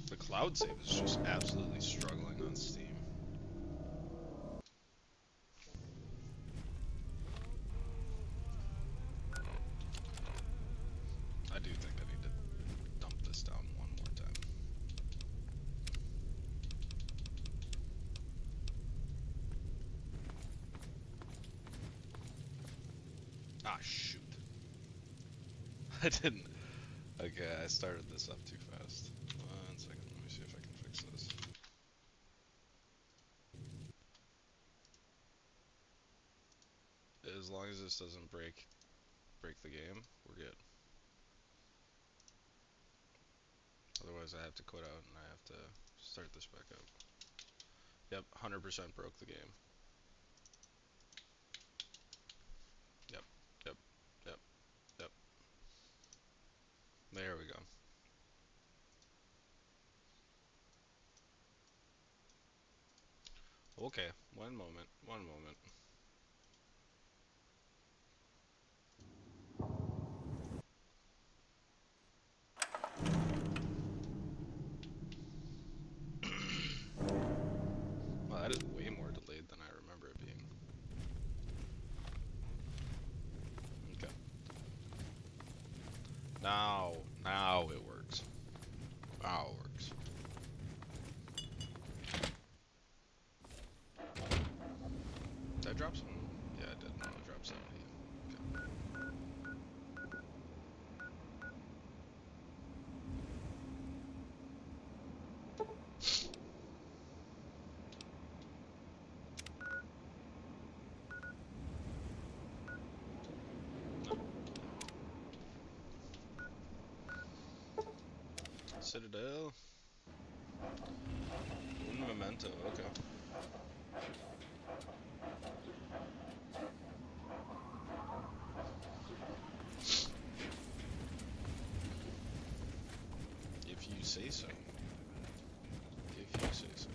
The cloud save is just absolutely struggling on Steam. I do think I need to dump this down one more time. Ah, shoot. I didn't. Okay, I started this up too fast. 1 second, let me see if I can fix this. As long as this doesn't break the game, we're good. Otherwise I have to quit out and I have to start this back up. Yep, 100% broke the game. Yep, yep, yep, yep. There we go. Okay, one moment, one moment. Well, that is way more delayed than I remember it being. Okay. Now it works. Now it works. Did I drop some? Yeah, I did. No, I dropped 70. Citadel. Un memento, okay. If you say so. If you say so.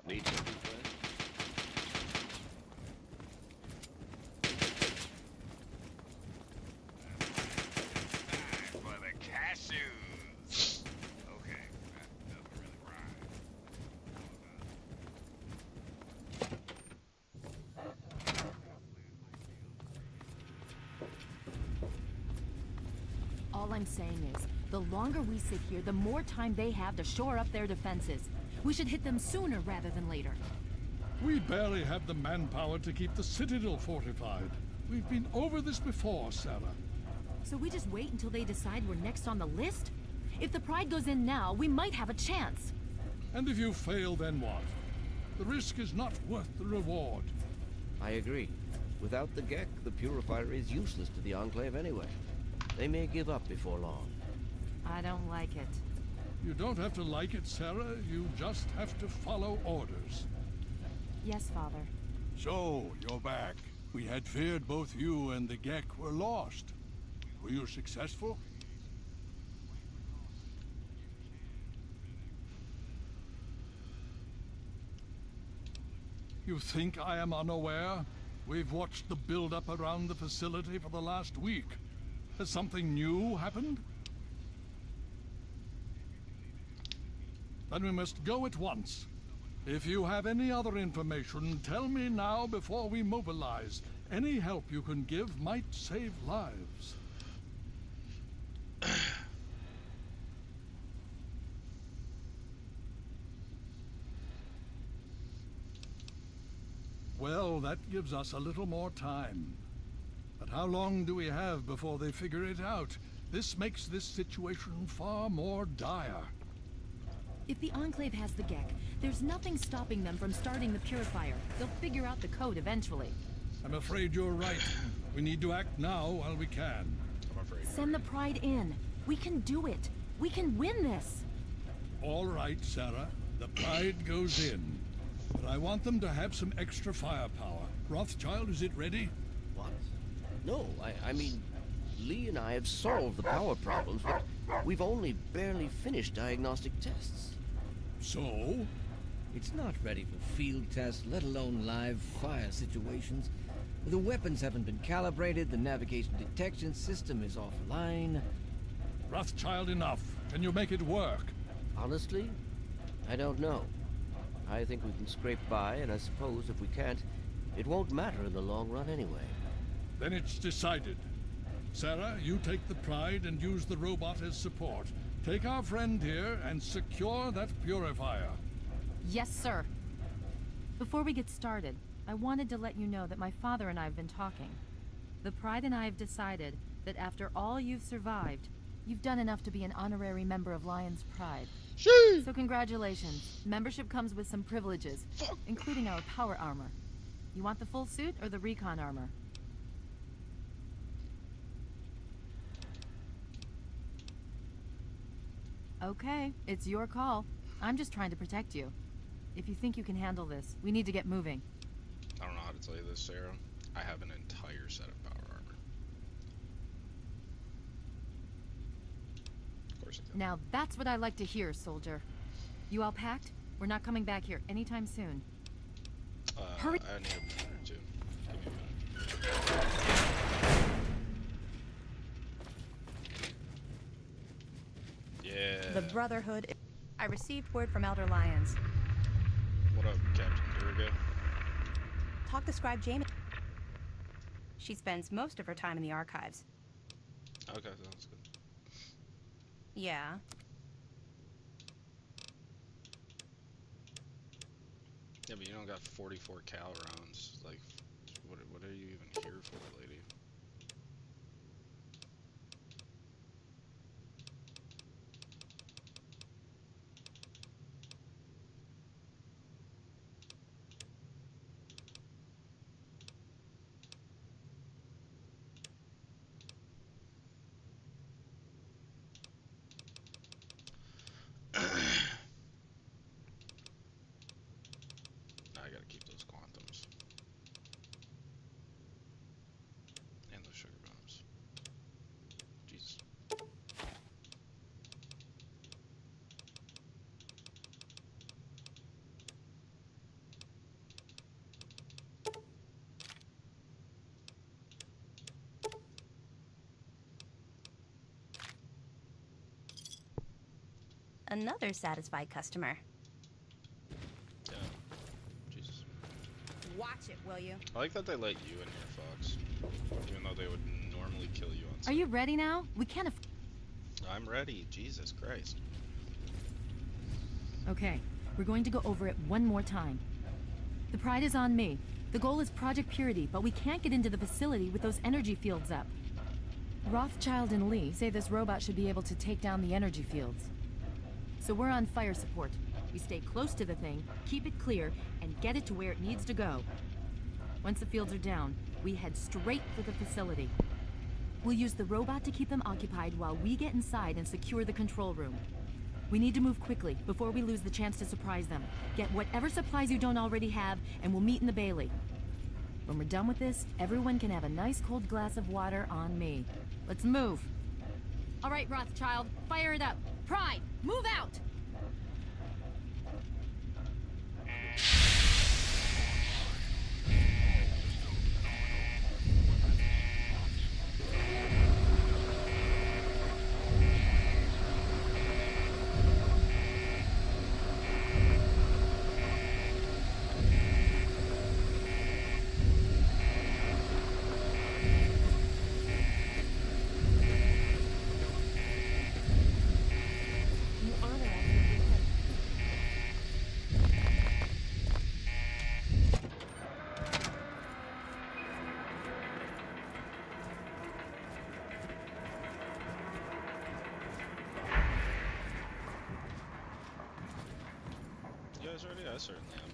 Need to be friends. For the cashews. Okay, that doesn't really rhyme. All I'm saying is, the longer we sit here, the more time they have to shore up their defenses. We should hit them sooner rather than later. We barely have the manpower to keep the Citadel fortified. We've been over this before, Sarah. So we just wait until they decide we're next on the list? If the Pride goes in now, we might have a chance. And if you fail, then what? The risk is not worth the reward. I agree. Without the Gek, the Purifier is useless to the Enclave anyway. They may give up before long. I don't like it. You don't have to like it, Sarah. You just have to follow orders. Yes, Father. So, you're back. We had feared both you and the Gek were lost. Were you successful? You think I am unaware? We've watched the build-up around the facility for the last week. Has something new happened? Then we must go at once. If you have any other information, tell me now before we mobilize. Any help you can give might save lives. Well, that gives us a little more time. But how long do we have before they figure it out? This makes this situation far more dire. If the Enclave has the Gek, there's nothing stopping them from starting the Purifier. They'll figure out the code eventually. I'm afraid you're right. We need to act now while we can. I'm afraid. Send the Pride in. We can do it. We can win this. All right, Sarah. The Pride goes in. But I want them to have some extra firepower. Rothschild, is it ready? What? No, I mean, Lee and I have solved the power problems, but we've only barely finished diagnostic tests. So? It's not ready for field tests, let alone live fire situations. The weapons haven't been calibrated, the navigation detection system is offline. Rothschild, enough. Can you make it work? Honestly, I don't know. I think we can scrape by, and I suppose if we can't, it won't matter in the long run anyway. Then it's decided. Sarah, you take the Pride and use the robot as support. Take our friend here and secure that purifier. Yes, sir. Before we get started, I wanted to let you know that my father and I have been talking. The Pride and I have decided that after all you've survived, you've done enough to be an honorary member of Lion's Pride. So congratulations. Membership comes with some privileges, including our power armor. You want the full suit or the recon armor? Okay, it's your call. I'm just trying to protect you. If you think you can handle this, we need to get moving. I don't know how to tell you this, Sarah. I have an entire set of power armor. Of course I can. Now that's what I like to hear, soldier. You all packed? We're not coming back here anytime soon. Hurry. I need a minute or two. Give me a minute. Yeah. The Brotherhood. I received word from Elder Lyons. What up, Captain Durga? Talk to Scribe Jamie. She spends most of her time in the archives. Okay, sounds good. Yeah. Yeah, but you don't got 44 cal rounds. Like, what are you even here for, lady? I gotta keep those quantums. And those sugar bombs. Jesus. Another satisfied customer. Yeah. Jesus. Watch it, will you? I like that they let you in here, Fox. Even though they would normally kill you on Are sight. you ready now? We can't I'm ready. Jesus Christ. Okay, we're going to go over it one more time. The Pride is on me. The goal is Project Purity, but we can't get into the facility with those energy fields up. Rothschild and Lee say this robot should be able to take down the energy fields. So we're on fire support. We stay close to the thing, keep it clear, and get it to where it needs to go. Once the fields are down, we head straight for the facility. We'll use the robot to keep them occupied while we get inside and secure the control room. We need to move quickly before we lose the chance to surprise them. Get whatever supplies you don't already have, and we'll meet in the Bailey. When we're done with this, everyone can have a nice cold glass of water on me. Let's move. All right, Rothschild, fire it up. Pride, move out! You guys ready? I certainly am.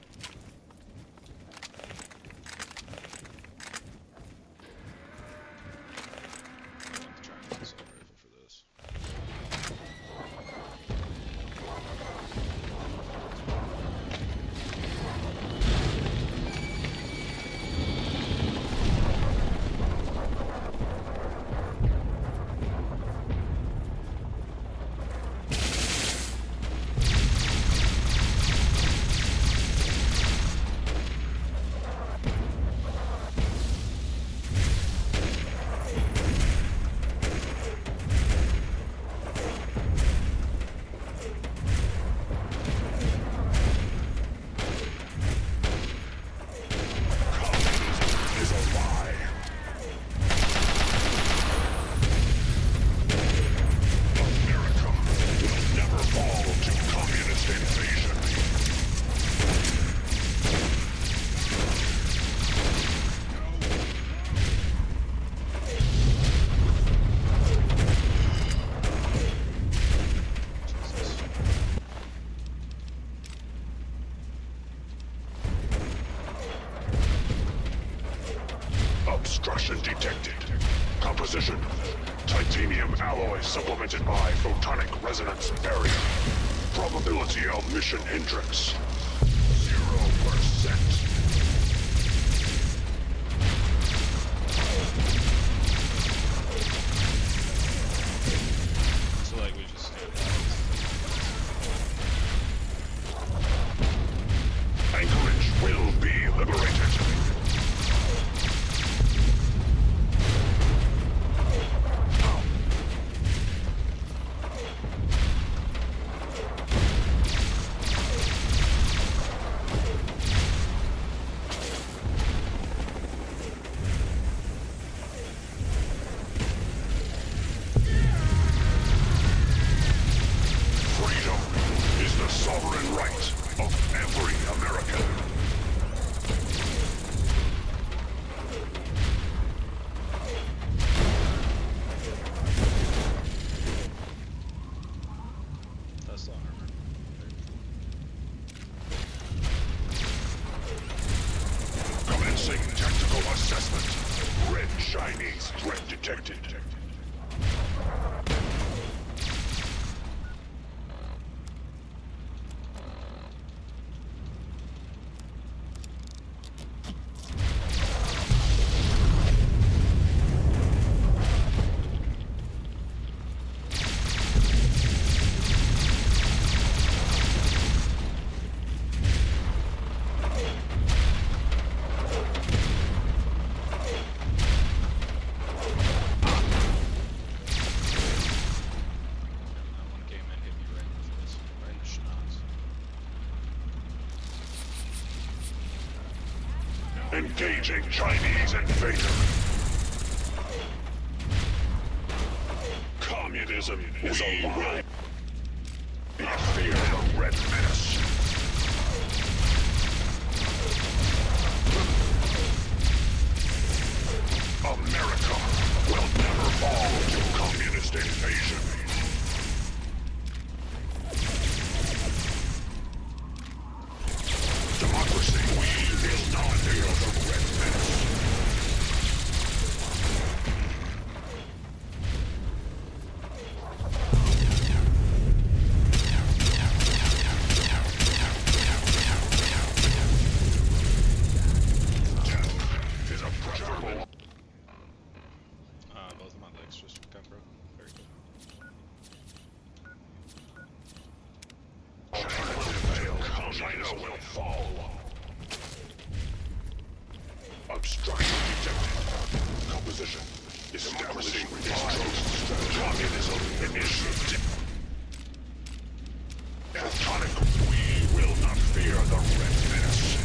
I'm going to try and use the assault rifle for this. Composition. Titanium alloy supplemented by photonic resonance barrier. Probability of mission hindrance. 0%. So like we just Anchorage will be liberated. Freedom is the sovereign right of every American. that's the armor. Commencing tactical assessment. Red Chinese threat detected. That one came in, hit me right in the face, right in the schnoz. Engaging Chinese invader. Communism is alive. We fear the Red Menace. America will never fall to communist invasion. Democracy, we will not fear the Red Menace. Death is a preferable. Both of my legs just got broken. Very good. China will fall. Obstruction detected. Composition. Establishing communism initiative. Photonic. We will not fear the Red Menace.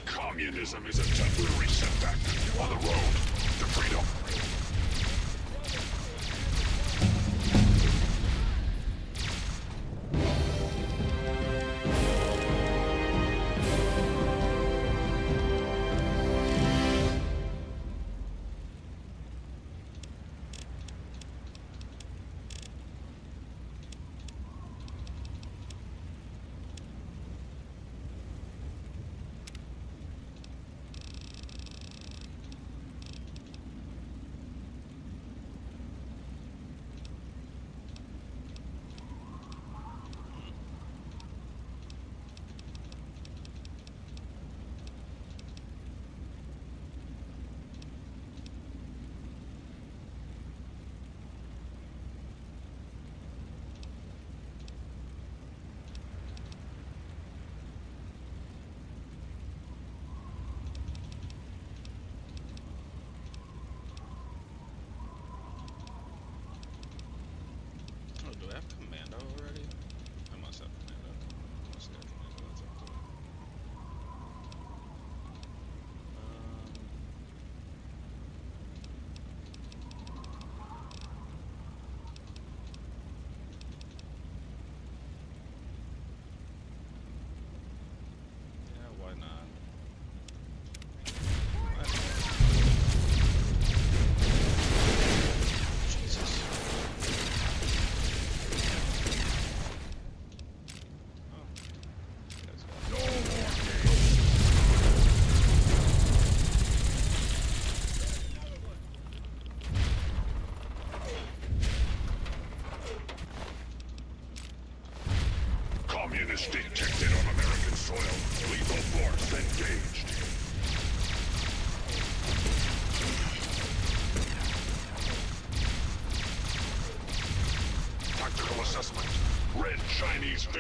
Communism is a temporary setback on the road to freedom.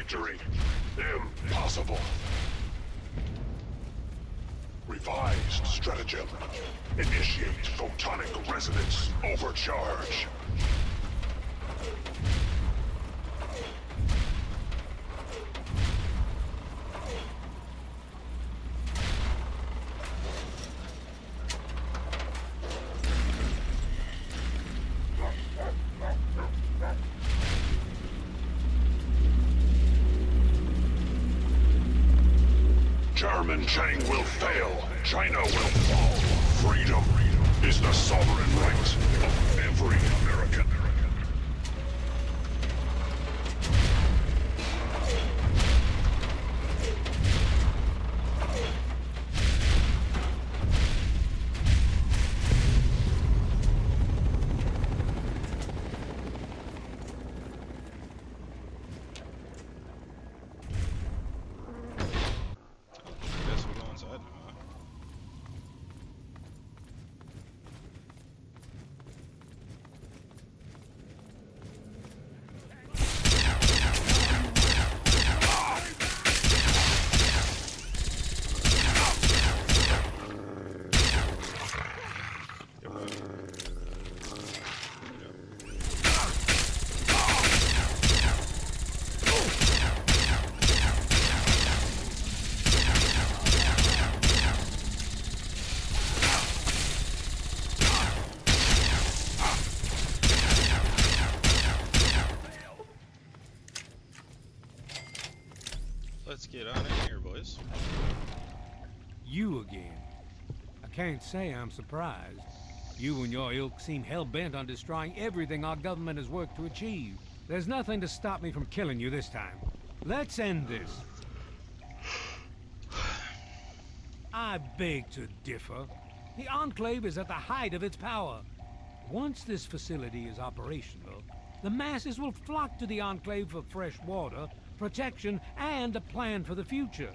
victory. Impossible. Revised stratagem. Initiate photonic resonance overcharge. German Chang will fail. China will fall. Freedom is the sovereign right of every American. Guess we go inside now, huh? Let's get on in here, boys. You again. I can't say I'm surprised. You and your ilk seem hell-bent on destroying everything our government has worked to achieve. There's nothing to stop me from killing you this time. Let's end this. I beg to differ. The Enclave is at the height of its power. Once this facility is operational, the masses will flock to the Enclave for fresh water, protection, and a plan for the future.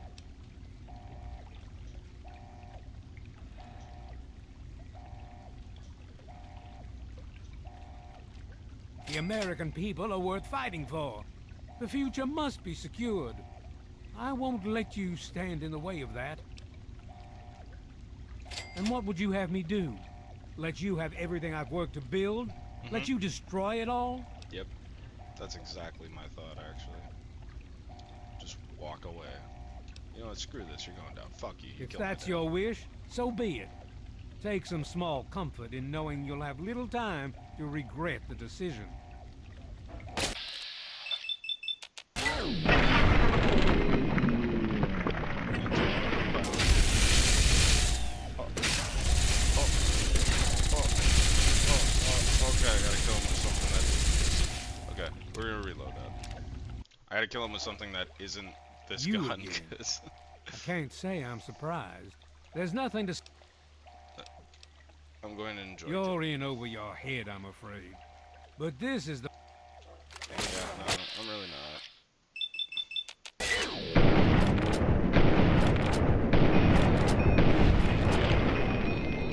The American people are worth fighting for. The future must be secured. I won't let you stand in the way of that. And what would you have me do? Let you have everything I've worked to build? Let you destroy it all? Yep. That's exactly my thought, actually. Just walk away. You know what? Screw this. You're going down. Fuck you. You If killed my that's dad. your wish, so be it. Take some small comfort in knowing you'll have little time to regret the decision. Okay, I gotta kill him with something that... Okay, we're gonna reload that. I gotta kill him with something that isn't this You gun, again. 'cause- I can't say I'm surprised. There's nothing to... I'm going to enjoy it. You're in over your head, I'm afraid. But this is the... Yeah, no, I'm really not.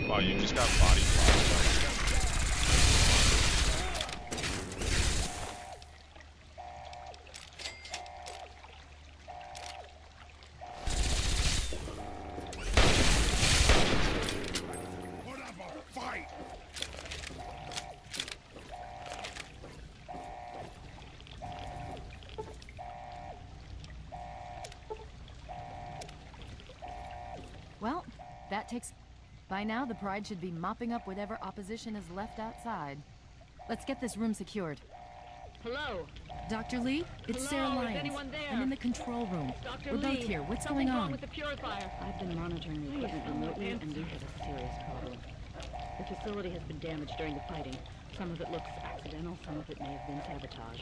Wow, you just got body blocked. Put up a fight! Well, that takes... By now, the Pride should be mopping up whatever opposition is left outside. Let's get this room secured. Hello? Dr. Lee, it's Hello, Sarah is Lyons. anyone there? I'm in the control room. Dr. We're Lee, both here. What's something's going wrong on? with the purifier. I've been monitoring the equipment remotely, and we have a serious problem. The facility has been damaged during the fighting. Some of it looks accidental, some of it may have been sabotage.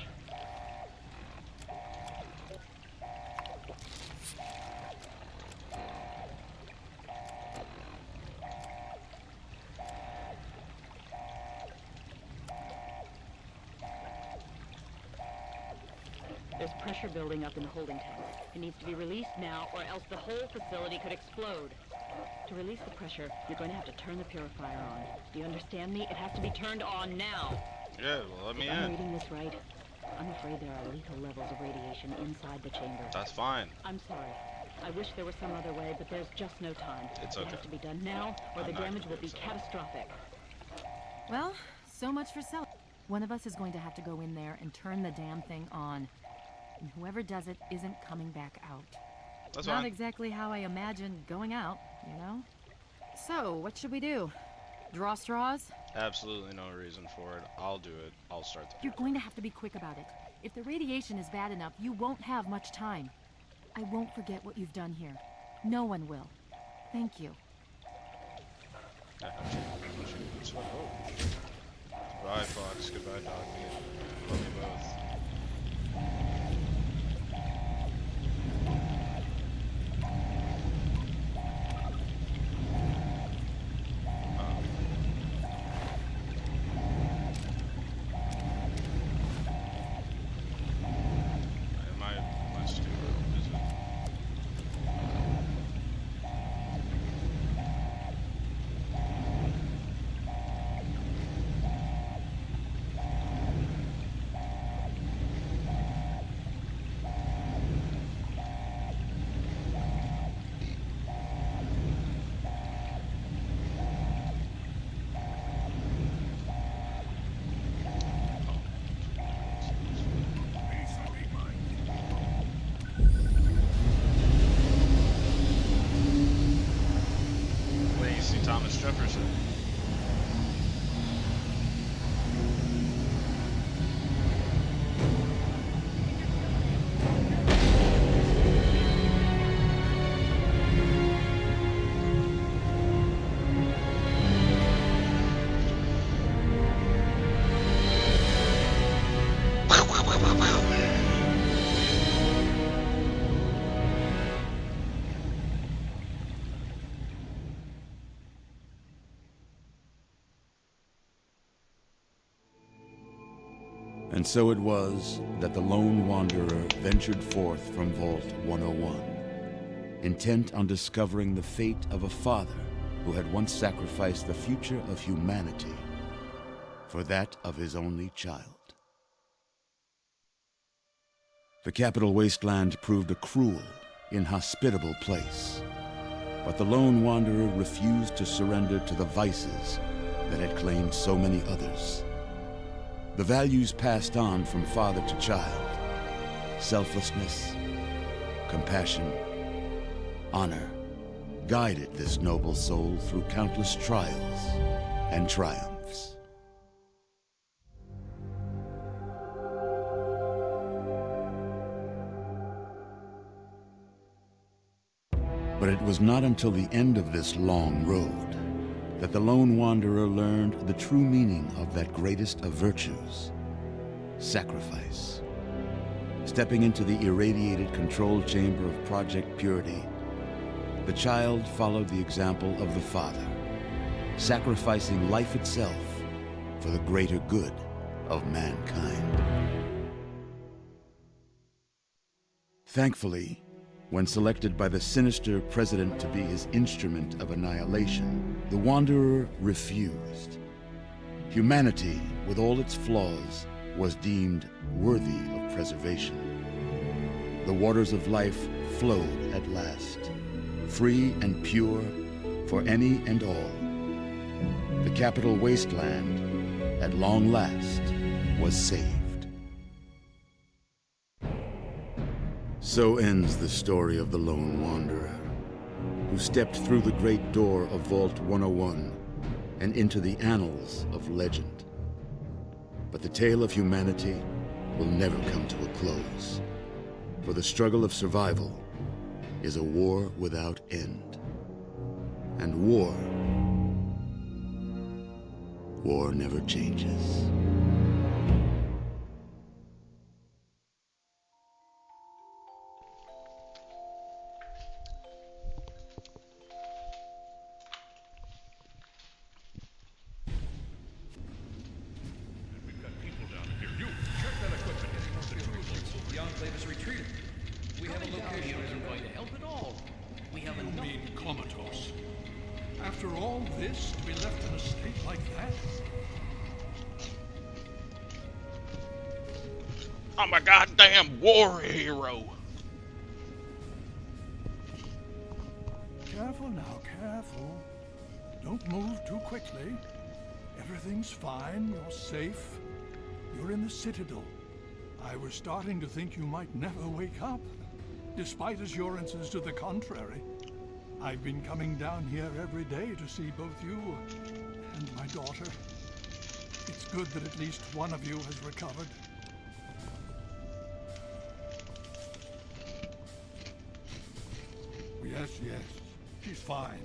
There's pressure building up in the holding tank. It needs to be released now, or else the whole facility could explode. To release the pressure, you're going to have to turn the purifier on. Do you understand me? It has to be turned on now. Yeah, well, let me If I'm in. reading this right, I'm afraid there are lethal levels of radiation inside the chamber. That's fine. I'm sorry. I wish there was some other way, but there's just no time. It's It okay. has to be done now, or the I'm not damage gonna will do be so. catastrophic. Well, so much for self. One of us is going to have to go in there and turn the damn thing on. And whoever does it isn't coming back out. That's Not fine. exactly how I imagined going out, you know? So, what should we do? Draw straws? Absolutely no reason for it. I'll do it. I'll start the You're going to have to be quick about it. If the radiation is bad enough, you won't have much time. I won't forget what you've done here. No one will. Thank you. Bye, Fox. Goodbye, Dog Meat. Love you both. Am I stupid? Is it? What do you see Thomas Jefferson? And so it was that the lone wanderer ventured forth from Vault 101, intent on discovering the fate of a father who had once sacrificed the future of humanity for that of his only child. The capital wasteland proved a cruel, inhospitable place, but the lone wanderer refused to surrender to the vices that had claimed so many others. The values passed on from father to child: selflessness, compassion, honor, guided this noble soul through countless trials and triumphs. But it was not until the end of this long road that the lone wanderer learned the true meaning of that greatest of virtues: sacrifice. Stepping into the irradiated control chamber of Project Purity, the child followed the example of the father, sacrificing life itself for the greater good of mankind. Thankfully, when selected by the sinister president to be his instrument of annihilation, the Wanderer refused. Humanity, with all its flaws, was deemed worthy of preservation. The waters of life flowed at last, free and pure for any and all. The capital wasteland, at long last, was saved. So ends the story of the lone wanderer, who stepped through the great door of Vault 101 and into the annals of legend. But the tale of humanity will never come to a close, for the struggle of survival is a war without end. And war never changes. After all this, to be left in a state like that? I'm a goddamn war hero. Careful now, careful. Don't move too quickly. Everything's fine, you're safe. You're in the Citadel. I was starting to think you might never wake up, despite assurances to the contrary. I've been coming down here every day to see both you and my daughter. It's good that at least one of you has recovered. Yes, yes, she's fine.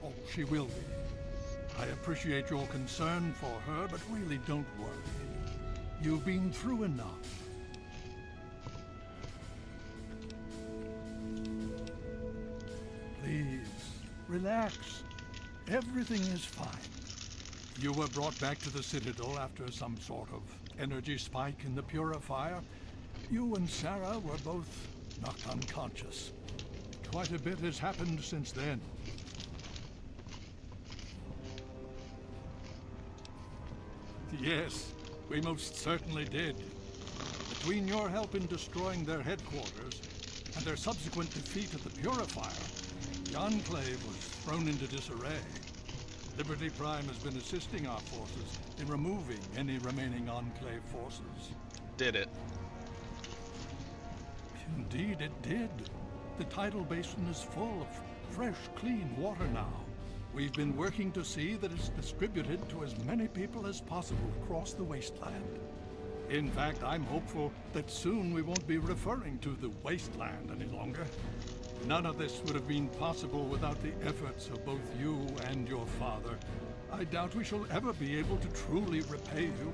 Oh, she will be. I appreciate your concern for her, but really don't worry. You've been through enough. Please, relax. Everything is fine. You were brought back to the Citadel after some sort of energy spike in the purifier. You and Sarah were both knocked unconscious. Quite a bit has happened since then. Yes, we most certainly did. Between your help in destroying their headquarters and their subsequent defeat at the Purifier, the Enclave was thrown into disarray. Liberty Prime has been assisting our forces in removing any remaining Enclave forces. Did it. Indeed it did. The tidal basin is full of fresh, clean water now. We've been working to see that it's distributed to as many people as possible across the wasteland. In fact, I'm hopeful that soon we won't be referring to the wasteland any longer. None of this would have been possible without the efforts of both you and your father. I doubt we shall ever be able to truly repay you.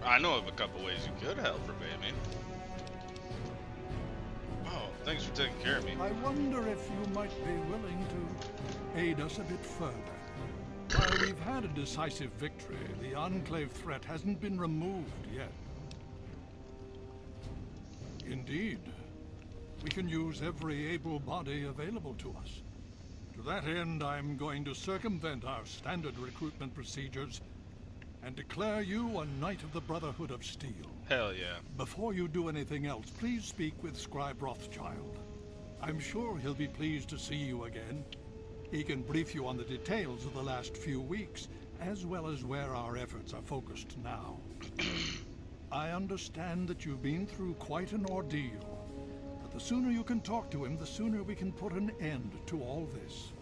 I know of a couple ways you could help repay me. Oh, thanks for taking care of me. I wonder if you might be willing to aid us a bit further. While we've had a decisive victory, the Enclave threat hasn't been removed yet. Indeed, we can use every able body available to us. To that end, I'm going to circumvent our standard recruitment procedures and declare you a Knight of the Brotherhood of Steel. Hell yeah. Before you do anything else, please speak with Scribe Rothschild. I'm sure he'll be pleased to see you again. He can brief you on the details of the last few weeks, as well as where our efforts are focused now. I understand that you've been through quite an ordeal, but the sooner you can talk to him, the sooner we can put an end to all this.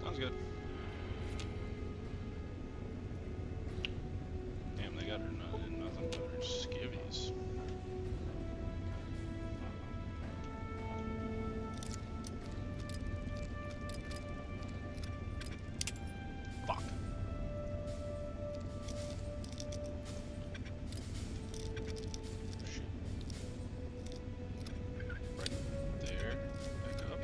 Sounds good. Damn, they got her nothing but her skivvies. Fuck. Shit. Right there. Back up.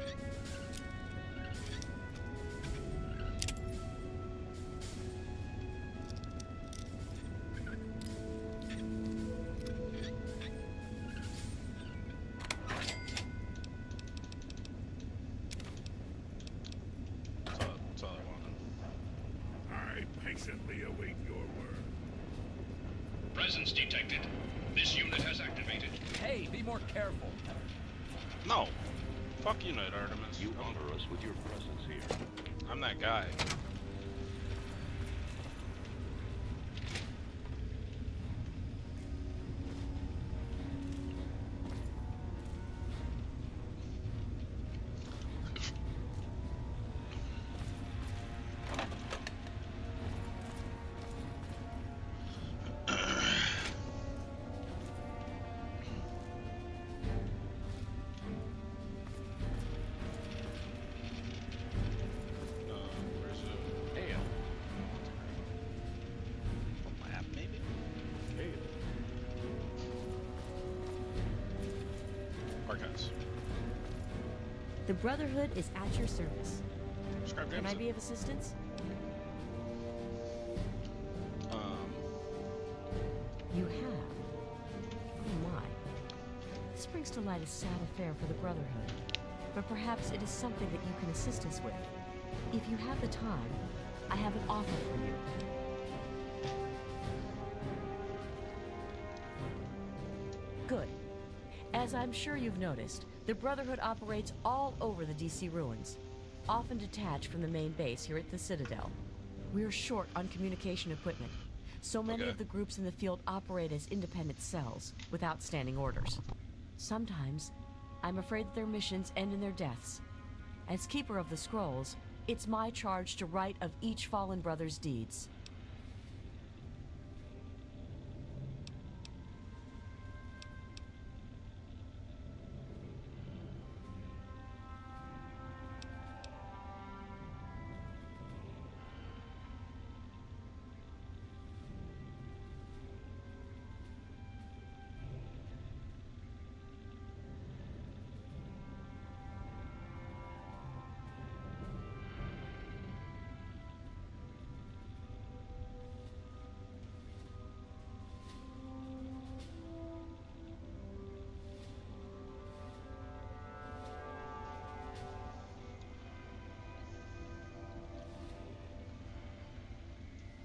That's all I wanted. I patiently await your word. Presence detected. This unit has activated. Hey, be more careful. No. Fuck you, Knight Artemis. You honor us with your presence here. I'm that guy. Archives. The Brotherhood is at your service. Describe Can I Jameson. be of assistance? You have? Oh my. This brings to light a sad affair for the Brotherhood. But perhaps it is something that you can assist us with. If you have the time, I have an offer for you. Good. As I'm sure you've noticed, the Brotherhood operates all over the DC ruins, often detached from the main base here at the Citadel. We're short on communication equipment, so many of the groups in the field operate as independent cells, without standing orders. Sometimes, I'm afraid that their missions end in their deaths. As Keeper of the Scrolls, it's my charge to write of each fallen brother's deeds.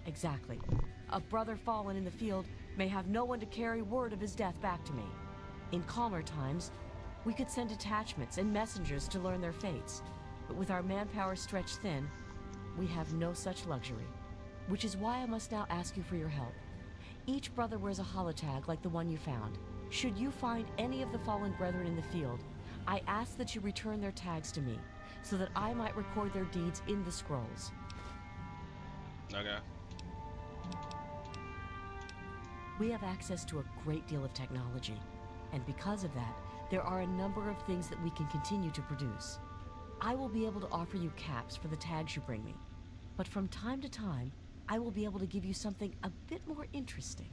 Exactly. A brother fallen in the field may have no one to carry word of his death back to me. In calmer times, we could send detachments and messengers to learn their fates. But with our manpower stretched thin, we have no such luxury. Which is why I must now ask you for your help. Each brother wears a holotag like the one you found. Should you find any of the fallen brethren in the field, I ask that you return their tags to me, so that I might record their deeds in the scrolls. Okay. We have access to a great deal of technology, and because of that, there are a number of things that we can continue to produce. I will be able to offer you caps for the tags you bring me, but from time to time, I will be able to give you something a bit more interesting.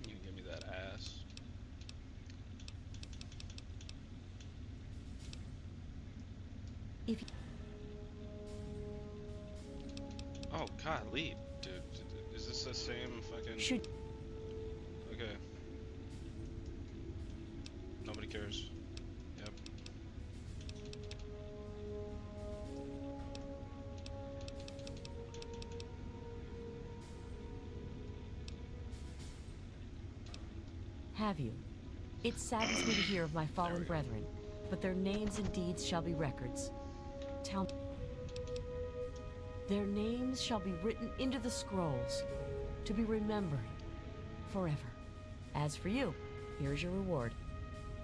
You can give me that ass. If you... Oh, golly, dude. Is this the same fucking... Should... Okay. Nobody cares. Yep. Have you? It saddens me to hear of my fallen brethren, but their names and deeds shall be records. Tell me. Their names shall be written into the scrolls, to be remembered forever. As for you, here is your reward.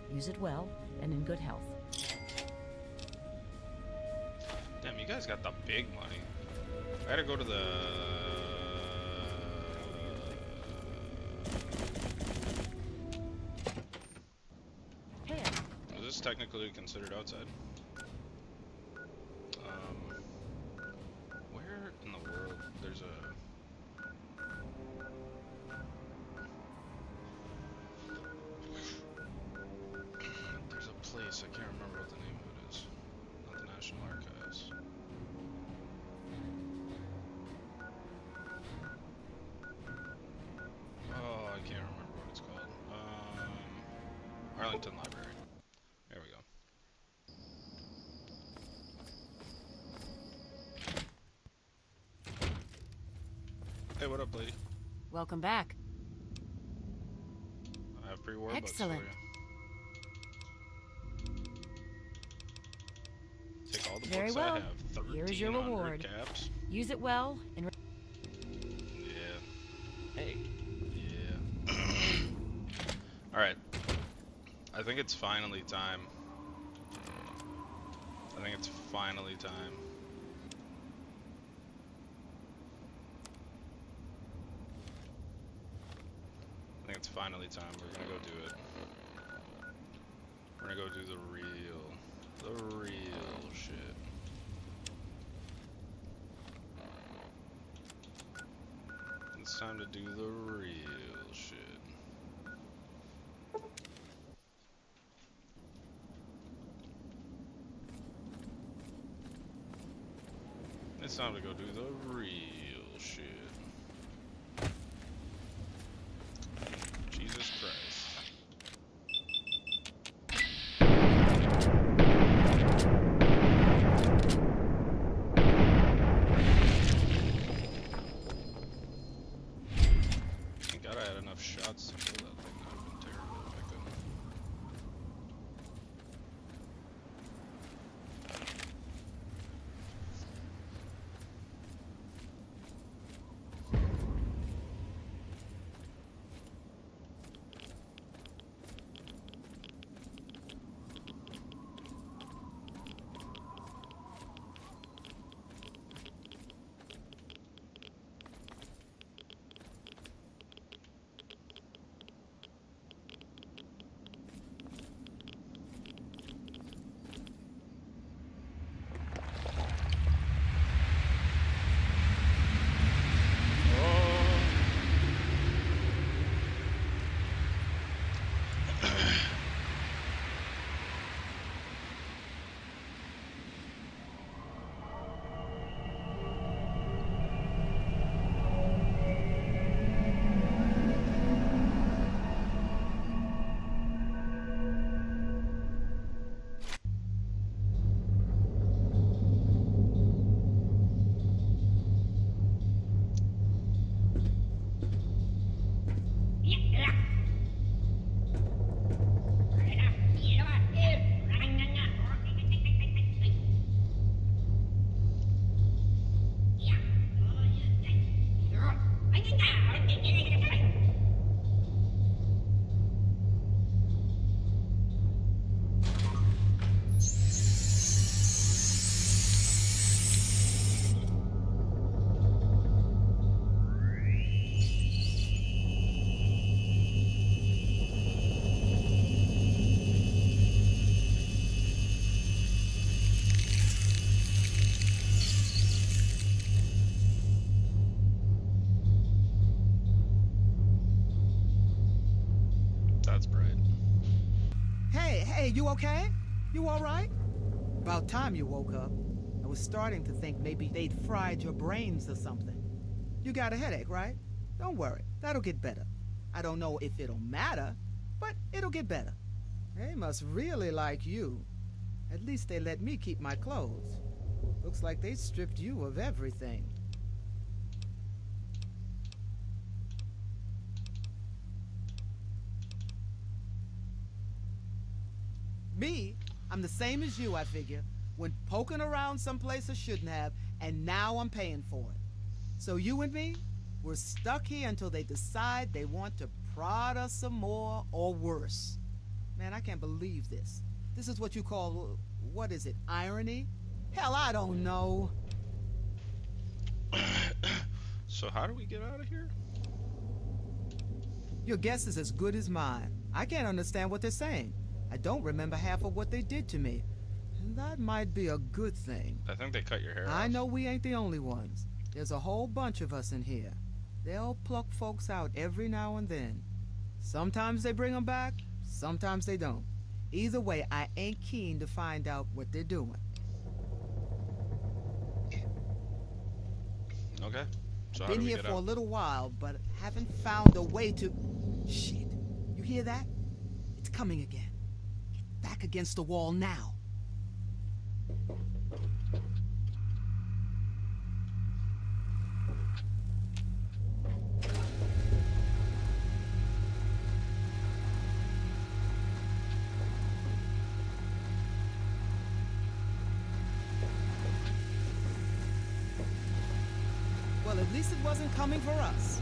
Use it well and in good health. Damn, you guys got the big money. I gotta go to the... Hey. Is this technically considered outside? Where in the world there's a... There's a place, I can't remember what the name of it is. Not the National Archives. Oh, I can't remember what it's called. Arlington Library. There we go. Hey, what up, lady? Welcome back. I have pre-war books for Excellent. you. Take all the Very books well. I have. Here is your 1,300 reward. Caps. Use it well and... Yeah. Hey. Yeah. Alright. I think it's finally time. I think it's finally time. I think it's finally time. We're gonna go do it. We're gonna go do the real shit. It's time to do the real shit. it's time to go do the real shit. Jesus Christ. Thank God I had enough shots to kill that thing. That would have been terrible if I couldn't. That's bright. Hey, you okay? You alright? About time you woke up. I was starting to think maybe they'd fried your brains or something. You got a headache, right? Don't worry, that'll get better. I don't know if it'll matter, but it'll get better. They must really like you. At least they let me keep my clothes. Looks like they stripped you of everything. Me? I'm the same as you, I figure. Went poking around someplace I shouldn't have, and now I'm paying for it. So you and me, we're stuck here until they decide they want to prod us some more or worse. Man, I can't believe this. This is what you call, what is it, irony? Hell, I don't know. So how do we get out of here? Your guess is as good as mine. I can't understand what they're saying. I don't remember half of what they did to me. And that might be a good thing. I think they cut your hair off. I know we ain't the only ones. There's a whole bunch of us in here. They'll pluck folks out every now and then. Sometimes they bring them back, sometimes they don't. Either way, I ain't keen to find out what they're doing. Okay. So Been here for a little while, but haven't found a way to... Shit. You hear that? It's coming again. Get back against the wall now. Well, at least it wasn't coming for us.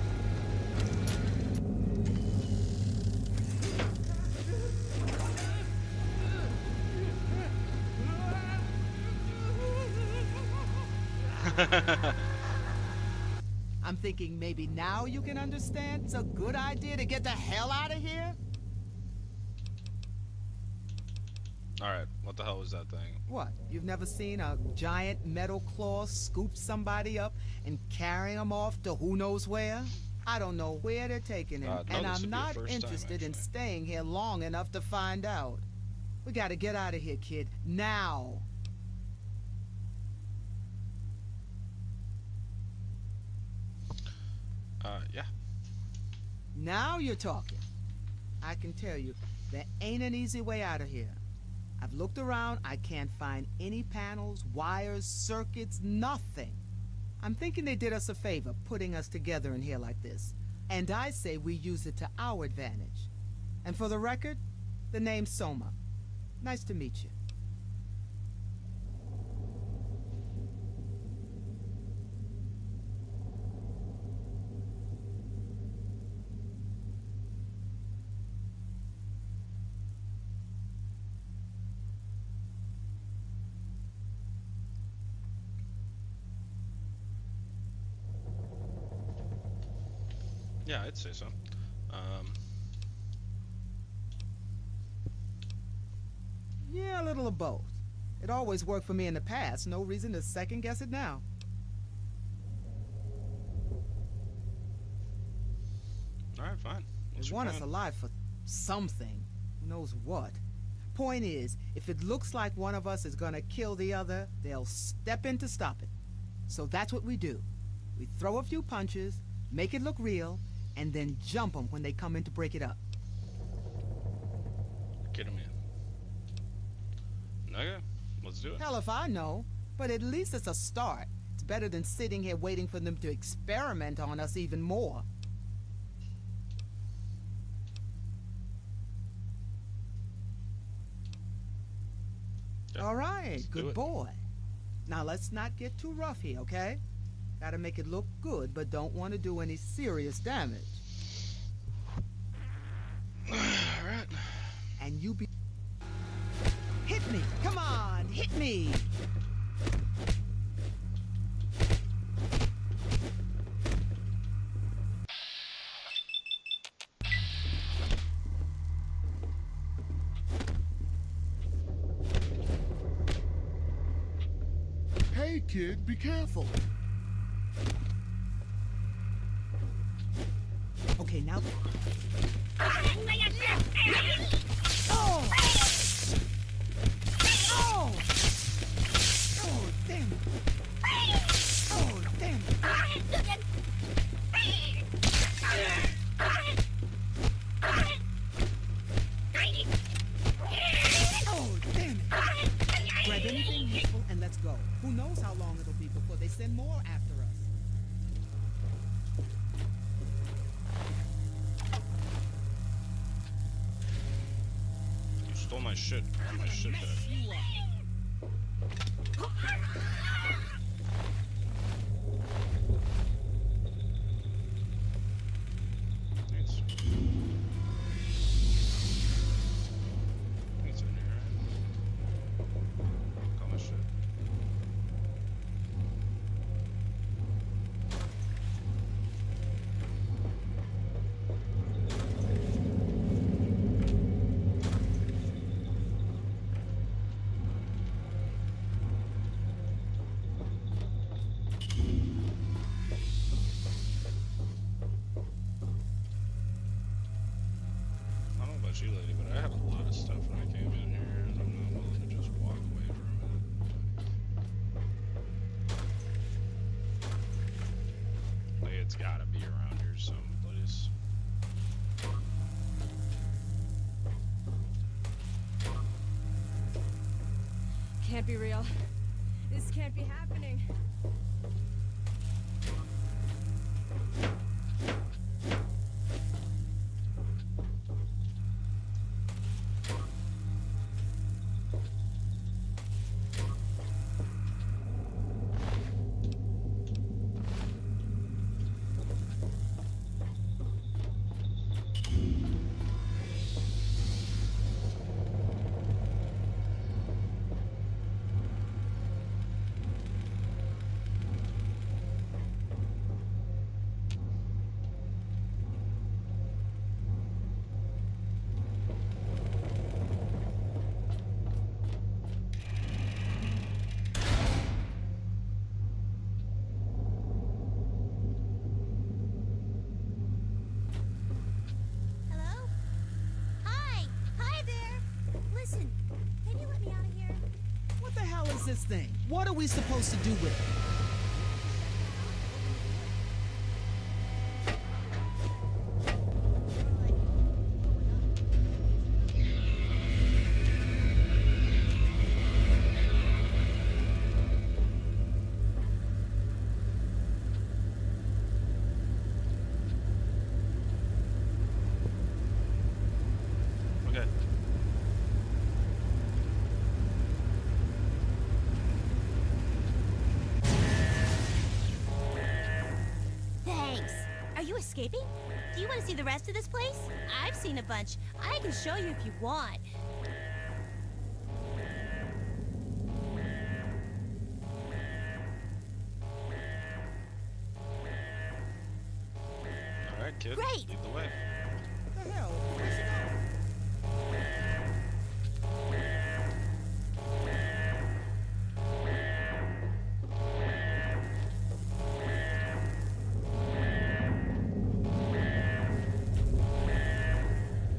I'm thinking maybe now you can understand it's a good idea to get the hell out of here? Alright, what the hell was that thing? What? You've never seen a giant metal claw scoop somebody up and carry them off to who knows where? I don't know where they're taking him, and I'm not interested in staying here long enough to find out. We gotta get out of here, kid. Now! Yeah. Now you're talking. I can tell you, there ain't an easy way out of here. I've looked around, I can't find any panels, wires, circuits, nothing. I'm thinking they did us a favor, putting us together in here like this. And I say we use it to our advantage. And for the record, the name's Soma. Nice to meet you. Yeah, I'd say so. Yeah, a little of both. It always worked for me in the past. No reason to second guess it now. Alright, fine. They want us alive for something. Who knows what? Point is, if it looks like one of us is gonna kill the other, they'll step in to stop it. So that's what we do. We throw a few punches, make it look real, and then jump them when they come in to break it up. Get him in. Okay, let's do it. Hell if I know, but at least it's a start. It's better than sitting here waiting for them to experiment on us even more. Yeah, all right, good it. boy. Now let's not get too rough here, okay? Gotta make it look good, but don't want to do any serious damage. Alright. And you be... Hit me! Come on, hit me! Hey, kid, be careful. Okay, now... Oh! Oh! Oh, damn it! Oh, damn it! Oh, damn it! Grab anything useful and let's go. Who knows how long it'll be before they send more after us. You stole my shit. All my shit back. You, lady, but I had a lot of stuff when I came in here, and I'm not willing to just walk away from it. Like, it's gotta be around here someplace. Can't be real. This can't be happening. This thing? What are we supposed to do with it? escaping? Do you want to see the rest of this place? I've seen a bunch. I can show you if you want. Alright, kid. Great. Lead the way. What the hell? Where's she going?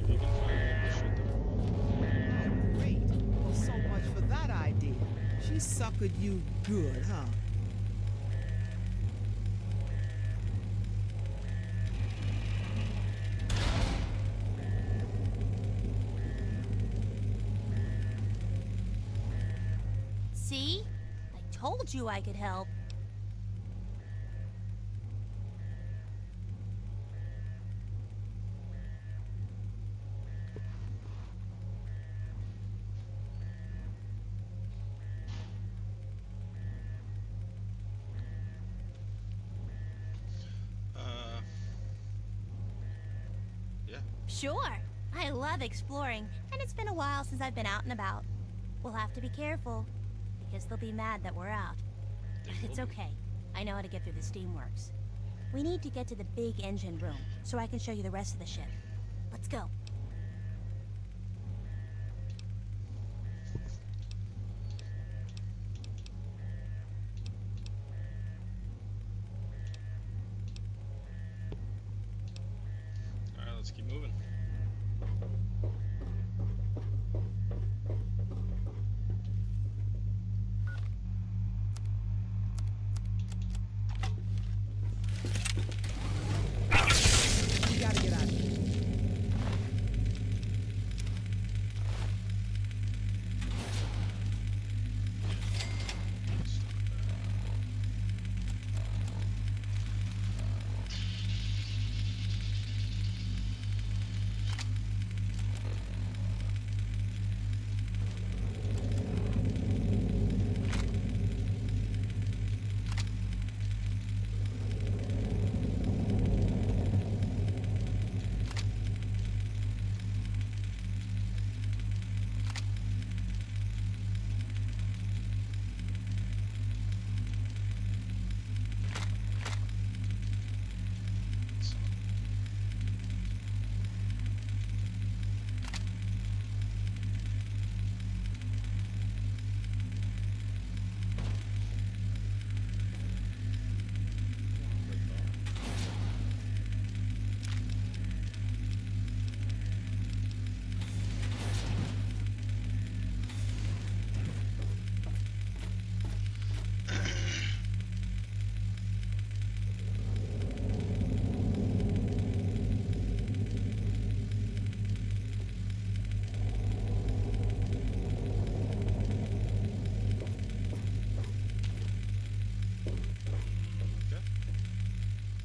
If you can find the shit that Great. Well, so much for that idea. She suckered you good, huh? See? I told you I could help. Yeah. Sure. I love exploring, and it's been a while since I've been out and about. We'll have to be careful, because they'll be mad that we're out. But it's okay. I know how to get through the steamworks. We need to get to the big engine room, so I can show you the rest of the ship. Let's go. Alright, let's keep moving. We gotta get out of here.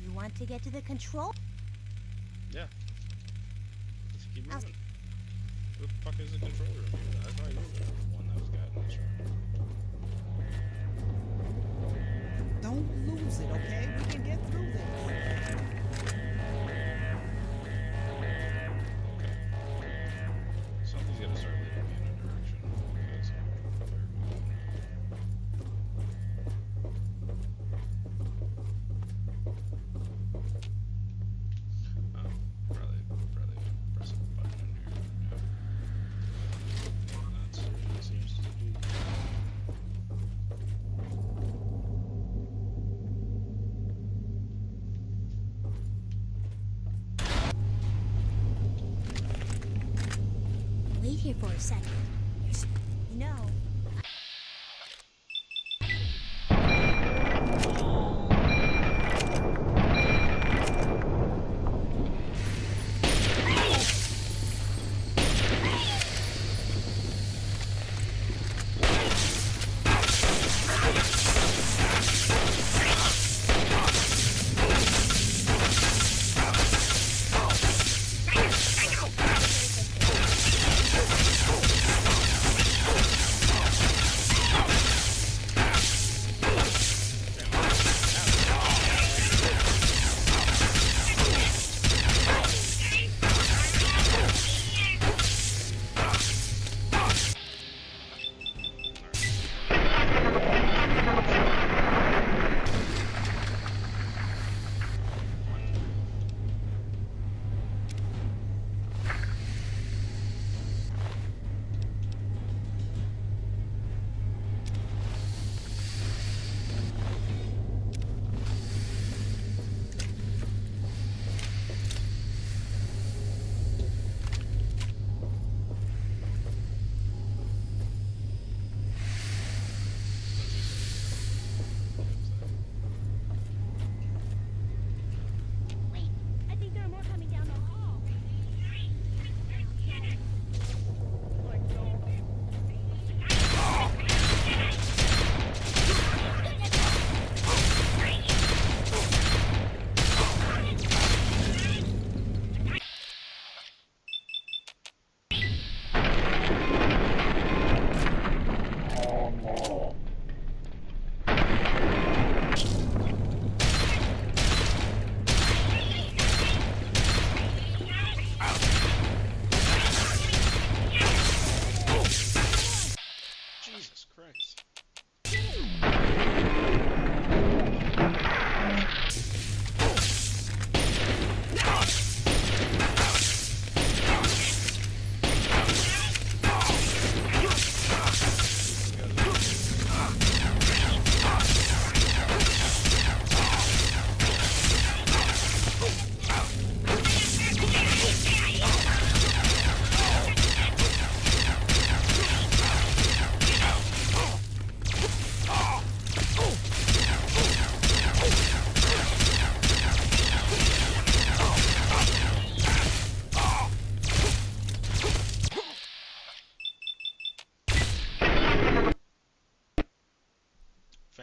You want to get to the control? Yeah. Let's keep moving. Where the fuck is the control room? I thought you were the one that was guiding this room. Don't lose it, okay? We can get through this. Something's gotta start leading me in a direction. Because probably press a button in here. Yeah. That certainly seems to do. Wait here for a second. You know,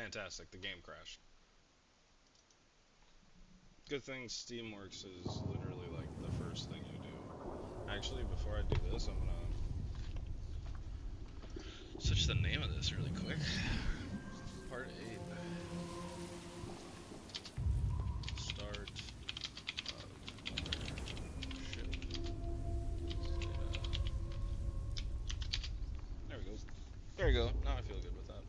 fantastic. The game crashed. Good thing Steamworks is literally like the first thing you do. Actually, before I do this, I'm gonna switch the name of this really quick. Part 8. Start Mothership. There we go. There we go. Now I feel good with that.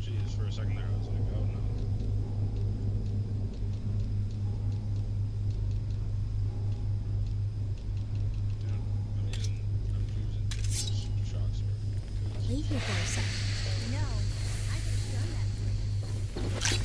Jeez, for a second there I was like, oh no. I'm using shock sword. Leave here for a sec. No, I could have done that for you.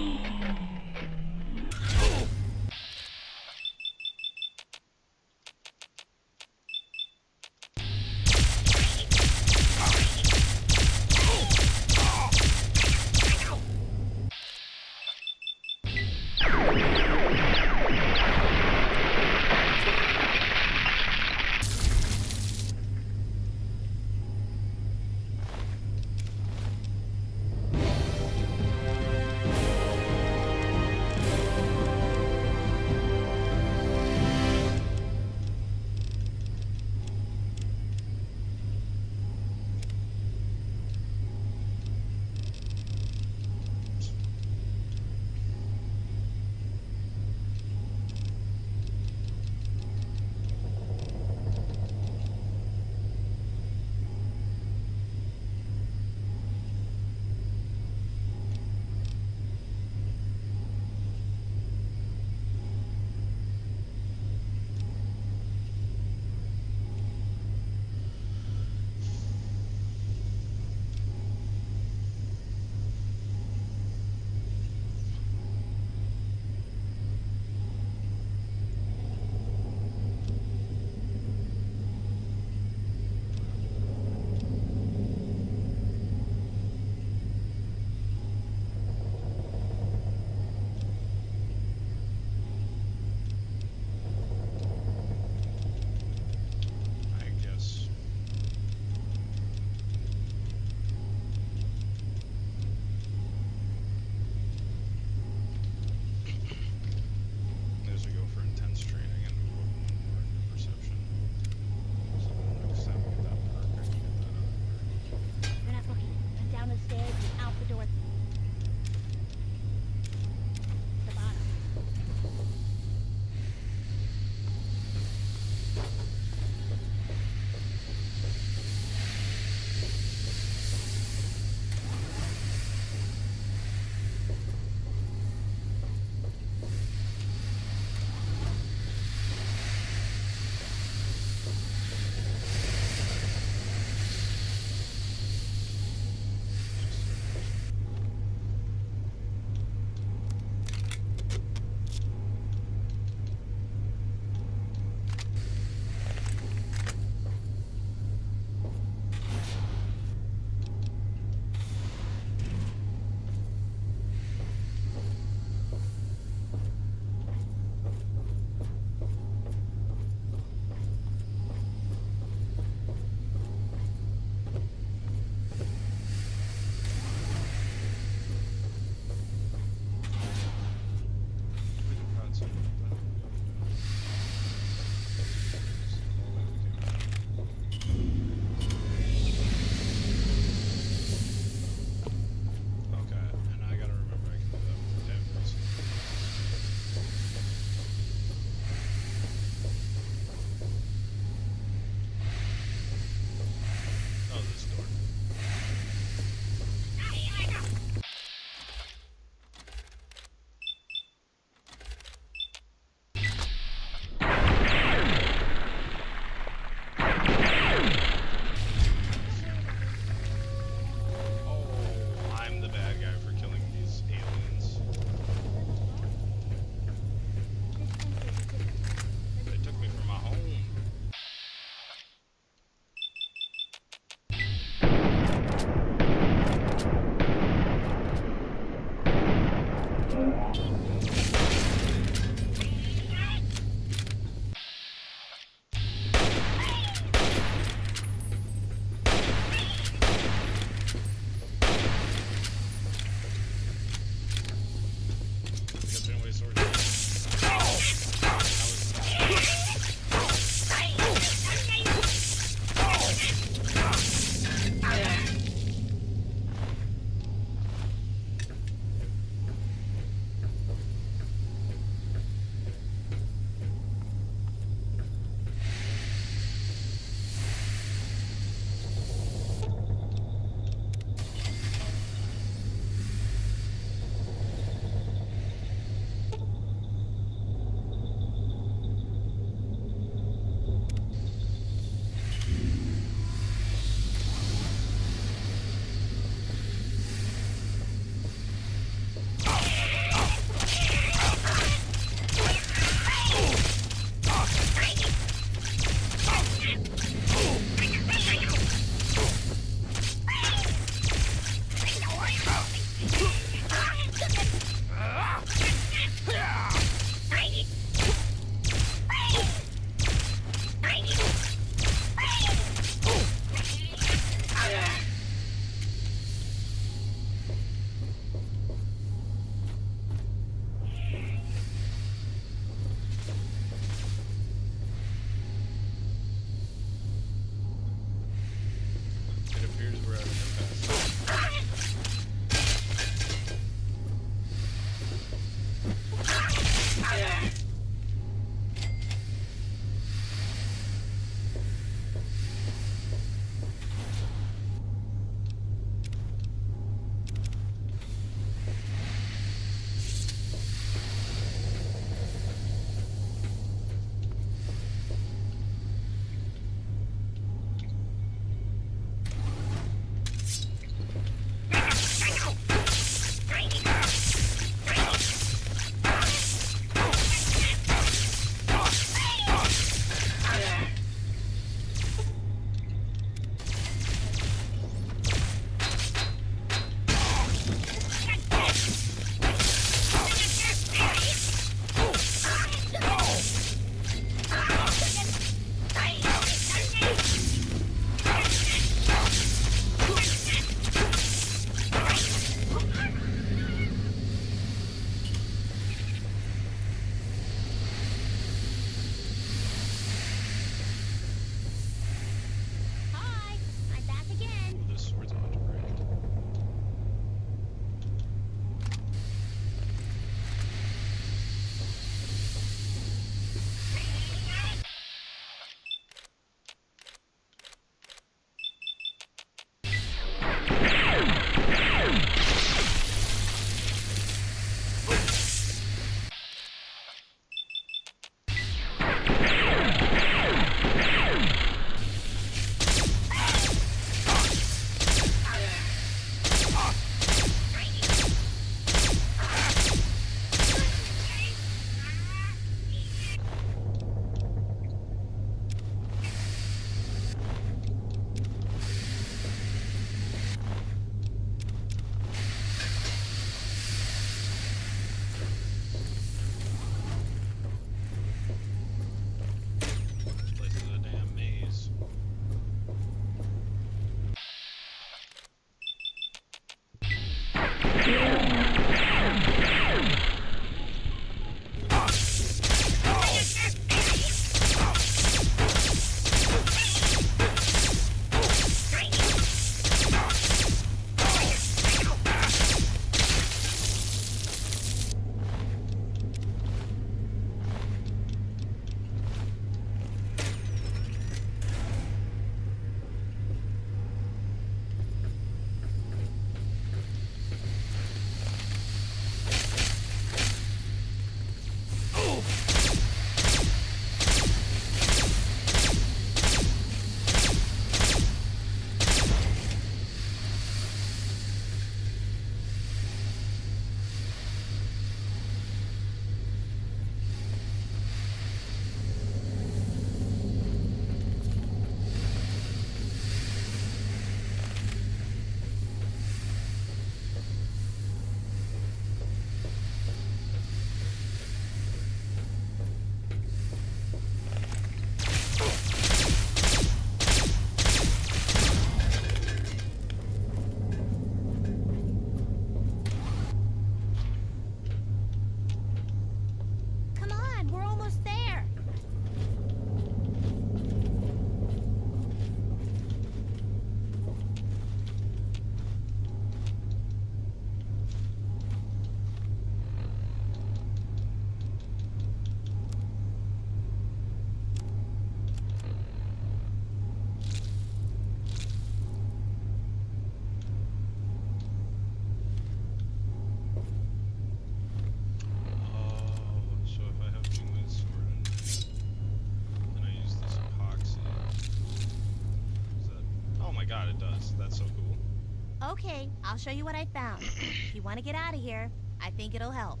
Okay, I'll show you what I found. If you want to get out of here, I think it'll help.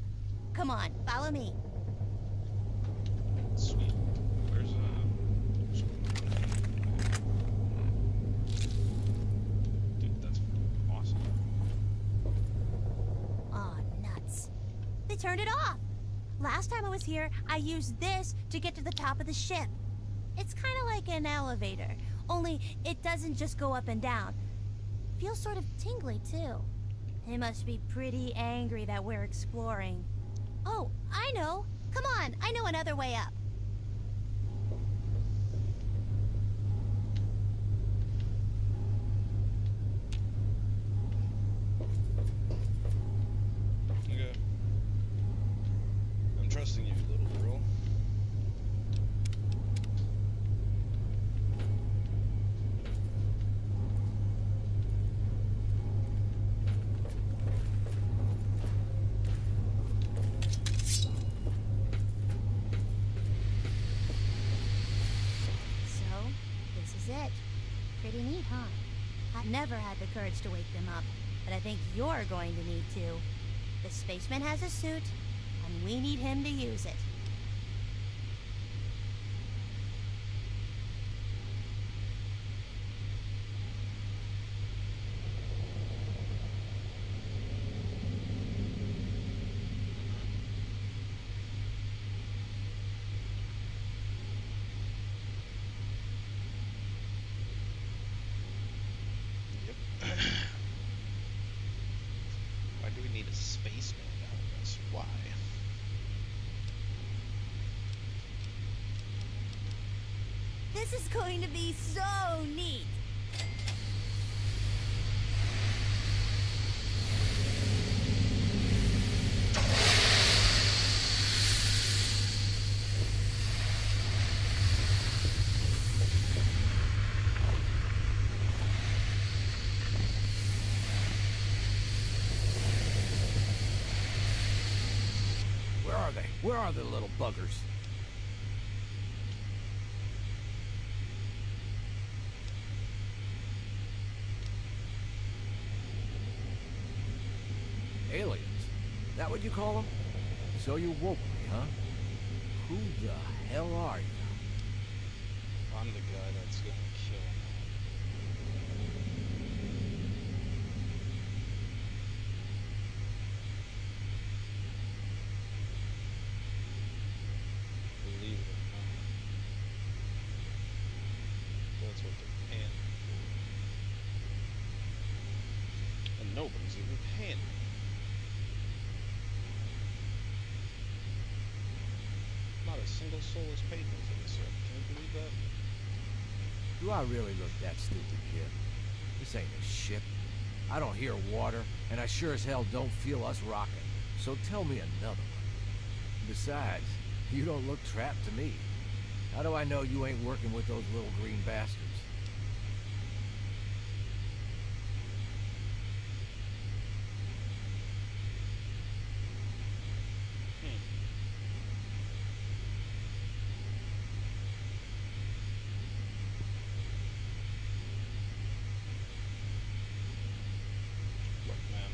Come on, follow me. Sweet. Where's Dude, that's awesome. Aw, nuts. They turned it off. Last time I was here, I used this to get to the top of the ship. It's kind of like an elevator, only it doesn't just go up and down. Feels sort of tingly, too. They must be pretty angry that we're exploring. Oh, I know. Come on, I know another way up. Okay. I'm trusting you, little girl. It. Pretty neat, huh? I've never had the courage to wake them up, but I think you're going to need to. The spaceman has a suit, and we need him to use it. Why do we need a spaceman out of this? Why? This is going to be so neat. Where are the little buggers? Aliens? That what you call them? So you woke me, huh? Who the hell are you? I'm the guy that's gonna kill him. Believe it or not. That's what they're paying me for. And nobody's even paying me. Not a single soul is paid me for this yet. Can you believe that? Do I really look that stupid, kid? This ain't a ship. I don't hear water, and I sure as hell don't feel us rocking. So tell me another one. Besides, you don't look trapped to me. How do I know you ain't working with those little green bastards? Look, man.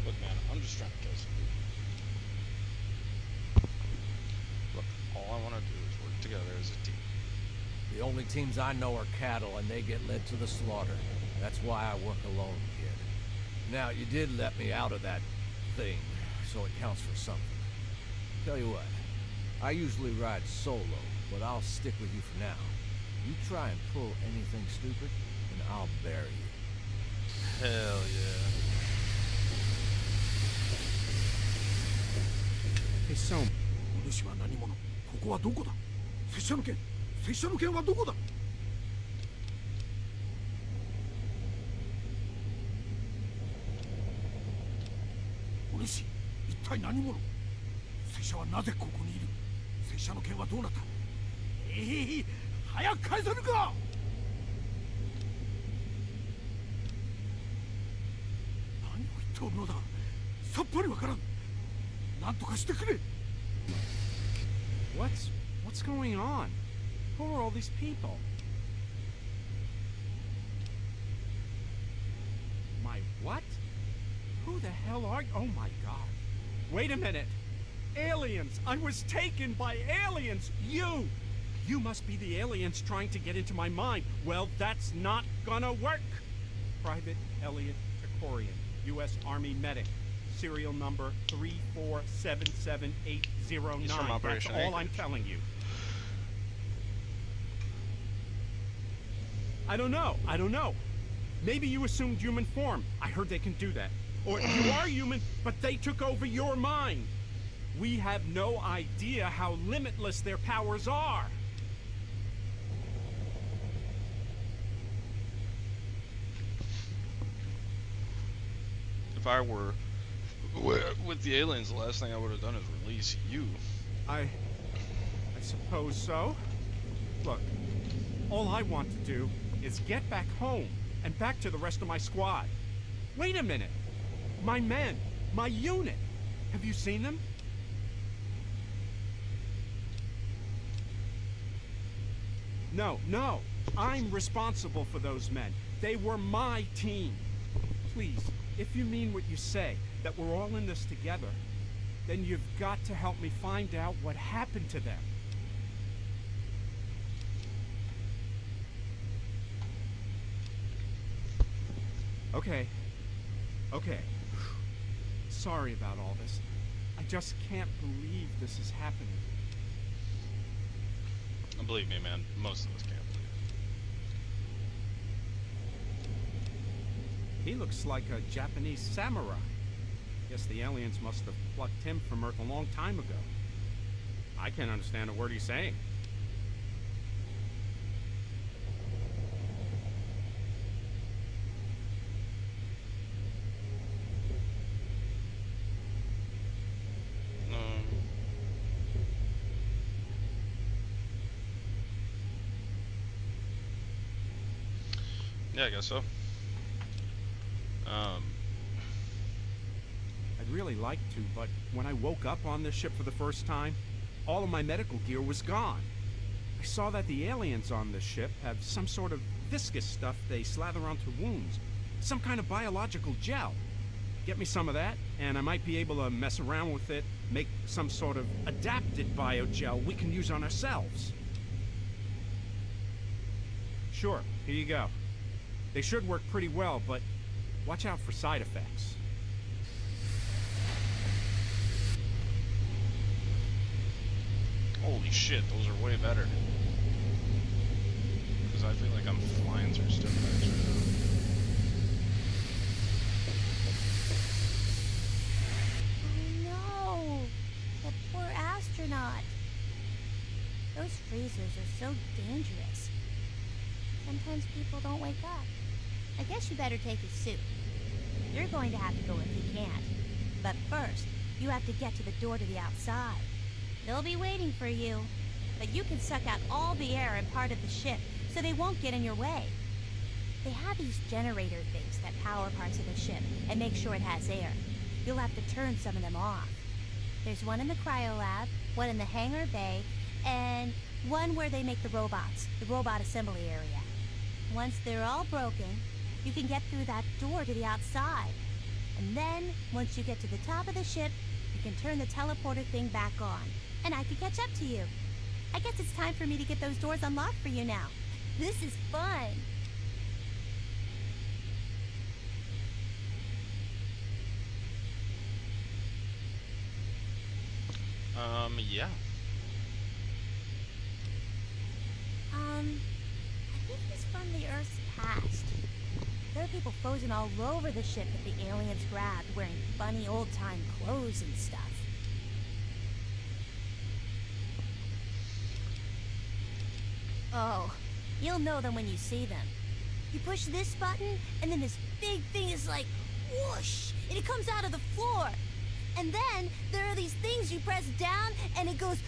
Look, man, I'm just trying to kill some people. Look, all I want to do is work together as a team. The only teams I know are cattle, and they get led to the slaughter. That's why I work alone, kid. Now, you did let me out of that thing, so it counts for something. Tell you what, I usually ride solo, but I'll stick with you for now. You try and pull anything stupid, and I'll bury you. Hell yeah. 拙者をお主は何者？ここはどこだ？拙者の剣はどこだ？お主、一体何者？拙者はなぜここにいる？拙者の剣はどうなった？早く返せるか！何を言っておるのだ？さっぱりわからん。なんとかしてくれ。What's going on? Who are all these people? My what? Who the hell are you? Oh my god. Wait a minute. Aliens! I was taken by aliens! You! You must be the aliens trying to get into my mind. Well, that's not gonna work. Private Elliot Tekorian, U.S. Army medic. Serial number 3477809. He's from Operation That's all I'm Anchorage. telling you. I don't know. Maybe you assumed human form. I heard they can do that. Or you are human, but they took over your mind. We have no idea how limitless their powers are. If I were with the aliens, the last thing I would have done is release you. I suppose so. Look, all I want to do is get back home and back to the rest of my squad. Wait a minute. My men, my unit. Have you seen them? No. I'm responsible for those men. They were my team. Please, if you mean what you say, that we're all in this together, then you've got to help me find out what happened to them. Okay. Sorry about all this. I just can't believe this is happening. Believe me, man, most of us can't believe He looks like a Japanese samurai. Guess the aliens must have plucked him from Earth a long time ago. I can't understand a word he's saying. Yeah, I guess so. I'd really like to, but when I woke up on this ship for the first time, all of my medical gear was gone. I saw that the aliens on this ship have some sort of viscous stuff they slather onto wounds. Some kind of biological gel. Get me some of that, and I might be able to mess around with it, make some sort of adapted biogel we can use on ourselves. Sure, here you go. They should work pretty well, but watch out for side effects. Holy shit, those are way better. Because I feel like I'm flying through stiff packs right Oh no! That poor astronaut. Those freezers are so dangerous. Sometimes people don't wake up. I guess you better take his suit. You're going to have to go if you can't. But first, you have to get to the door to the outside. They'll be waiting for you. But you can suck out all the air in part of the ship, so they won't get in your way. They have these generator things that power parts of the ship and make sure it has air. You'll have to turn some of them off. There's one in the cryo lab, one in the hangar bay, and one where they make the robots, the robot assembly area. Once they're all broken, you can get through that door to the outside. And then, once you get to the top of the ship, you can turn the teleporter thing back on. And I can catch up to you. I guess it's time for me to get those doors unlocked for you now. This is fun. Yeah. I think he's from the Earth's past. There are people frozen all over the ship that the aliens grabbed, wearing funny old-time clothes and stuff. Oh, you'll know them when you see them. You push this button, and then this big thing is like, whoosh, and it comes out of the floor. And then there are these things you press down, and it goes,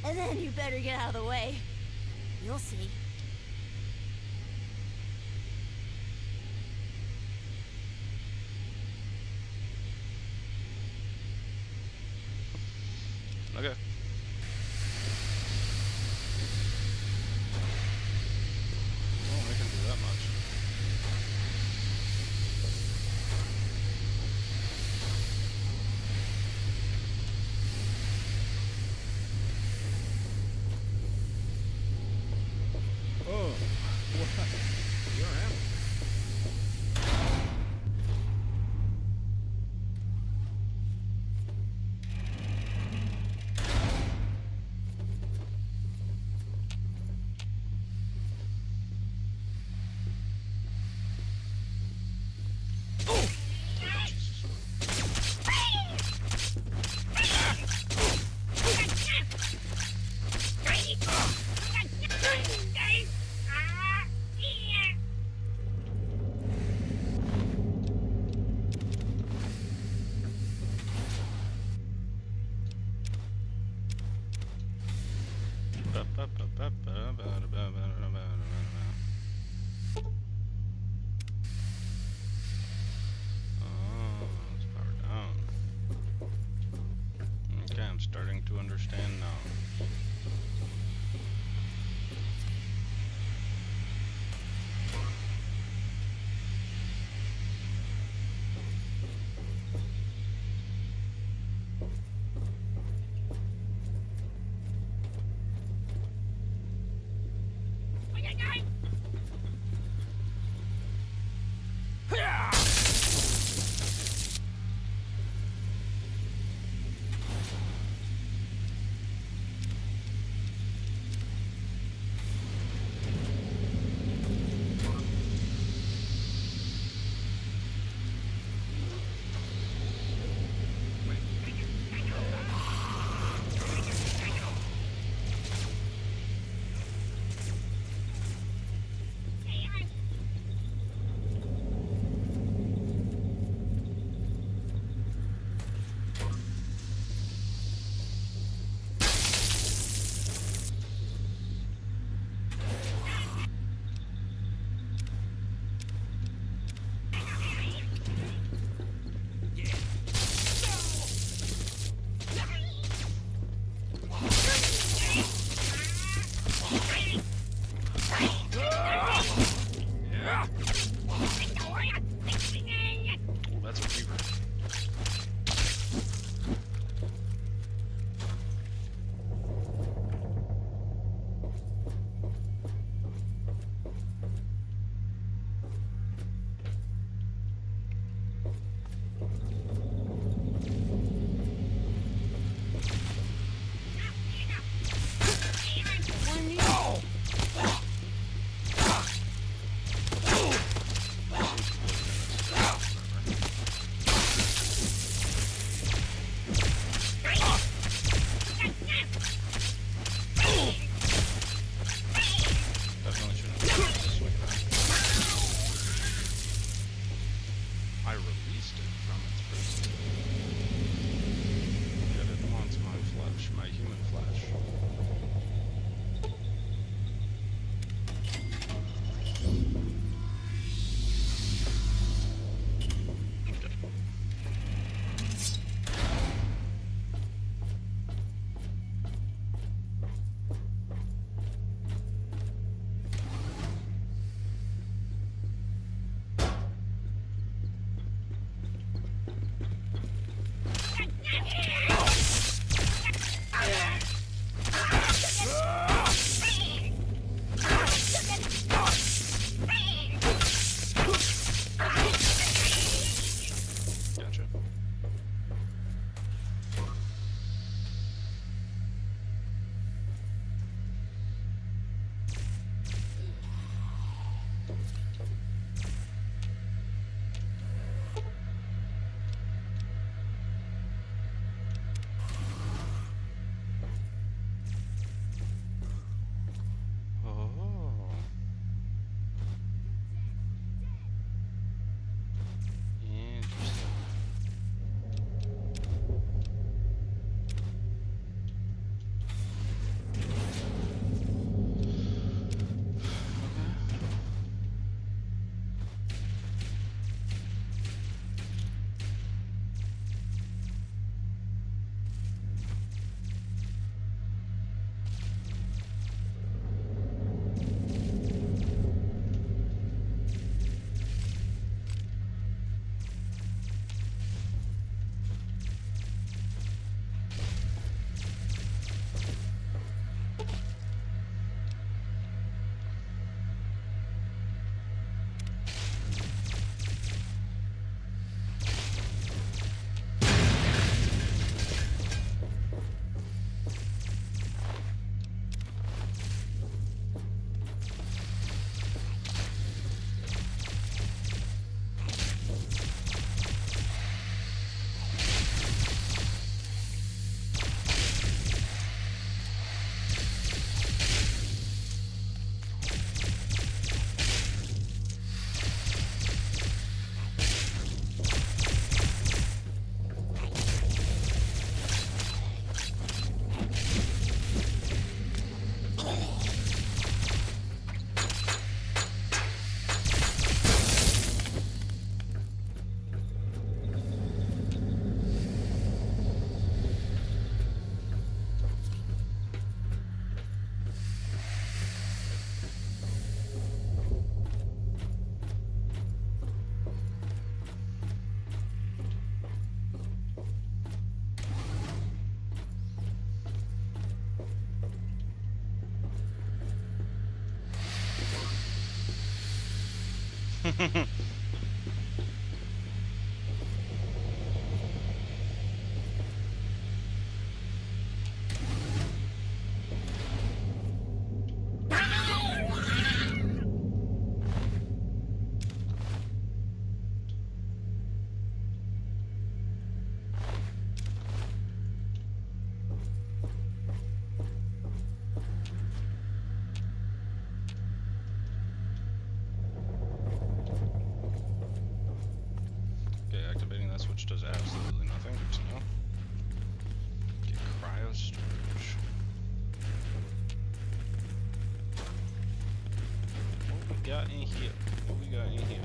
and then you better get out of the way. You'll see. Okay. Well, I can do that much. It's powered down. Okay, I'm starting to understand now. Okay, activating that switch does absolutely nothing. Good to know. Okay, cryo storage. What we got in here? What we got in here?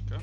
Okay.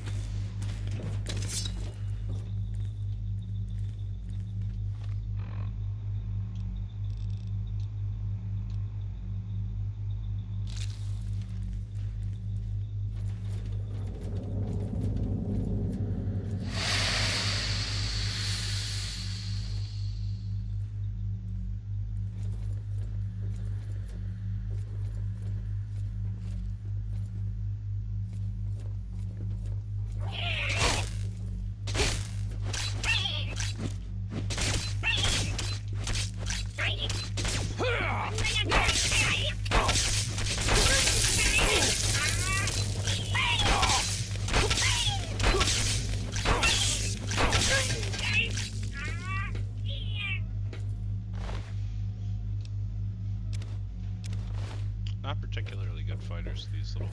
Not particularly good fighters, these little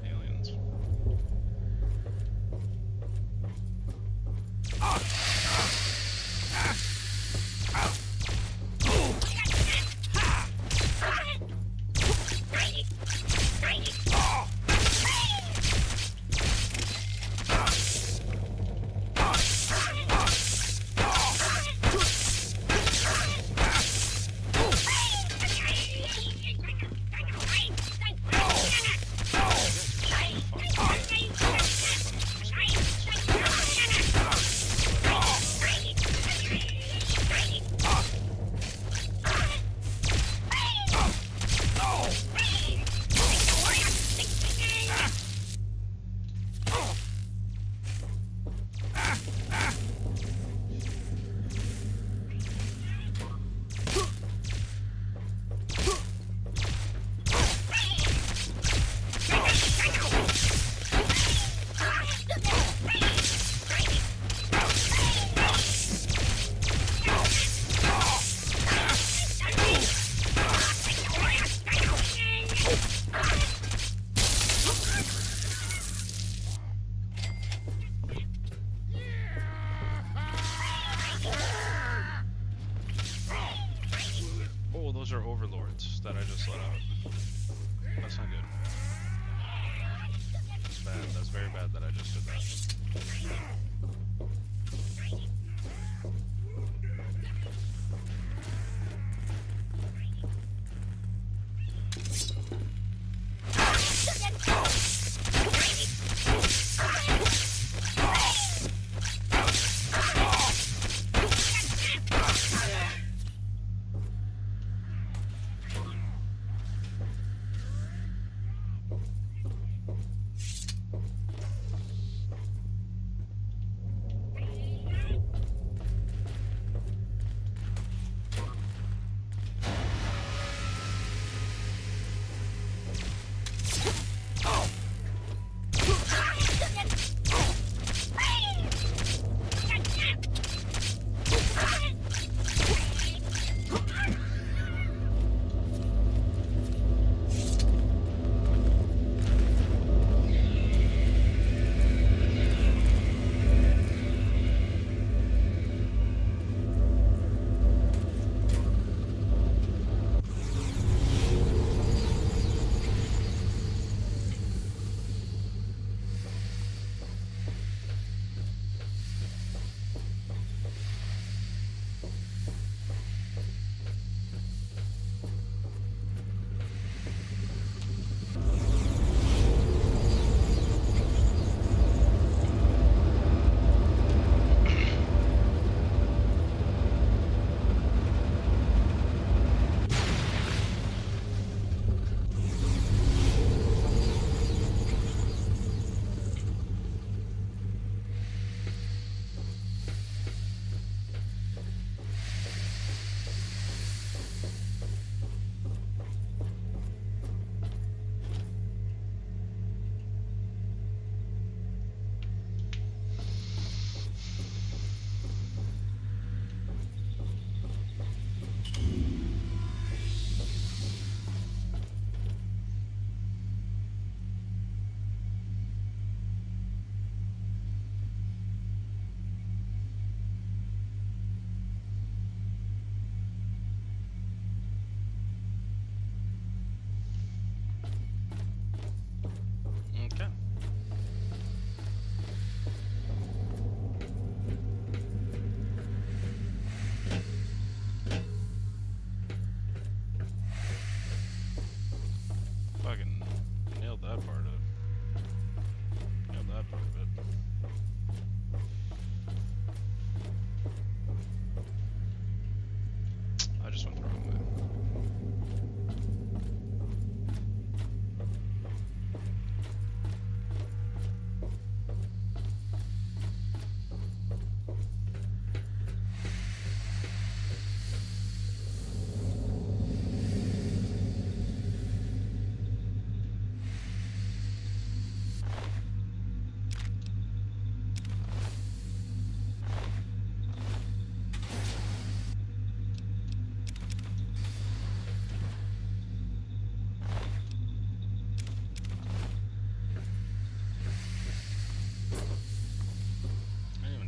aliens. Oh, those are overlords that I just let out. That's not good. That's bad. That's very bad that I just did that.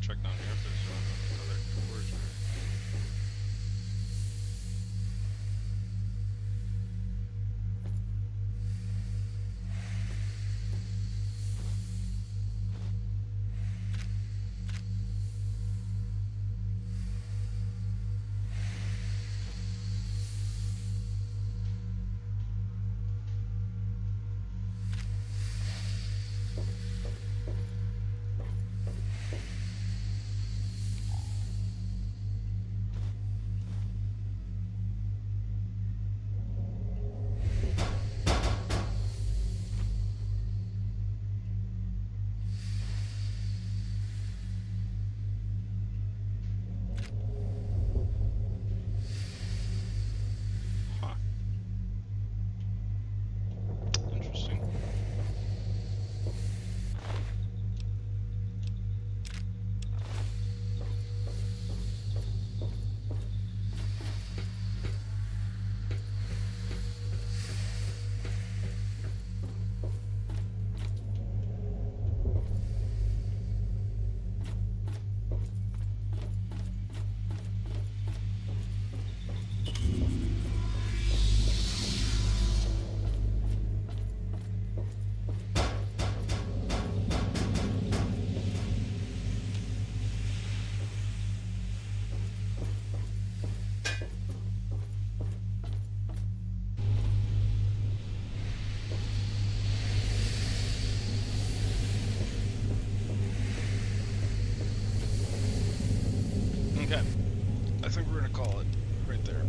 check down here if there's other cores here. Okay, I think we're gonna call it right there.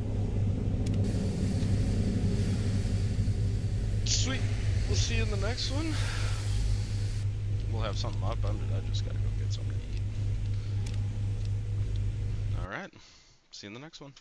Sweet, we'll see you in the next one. We'll have something up. I just gotta go get something to eat. Alright, see you in the next one.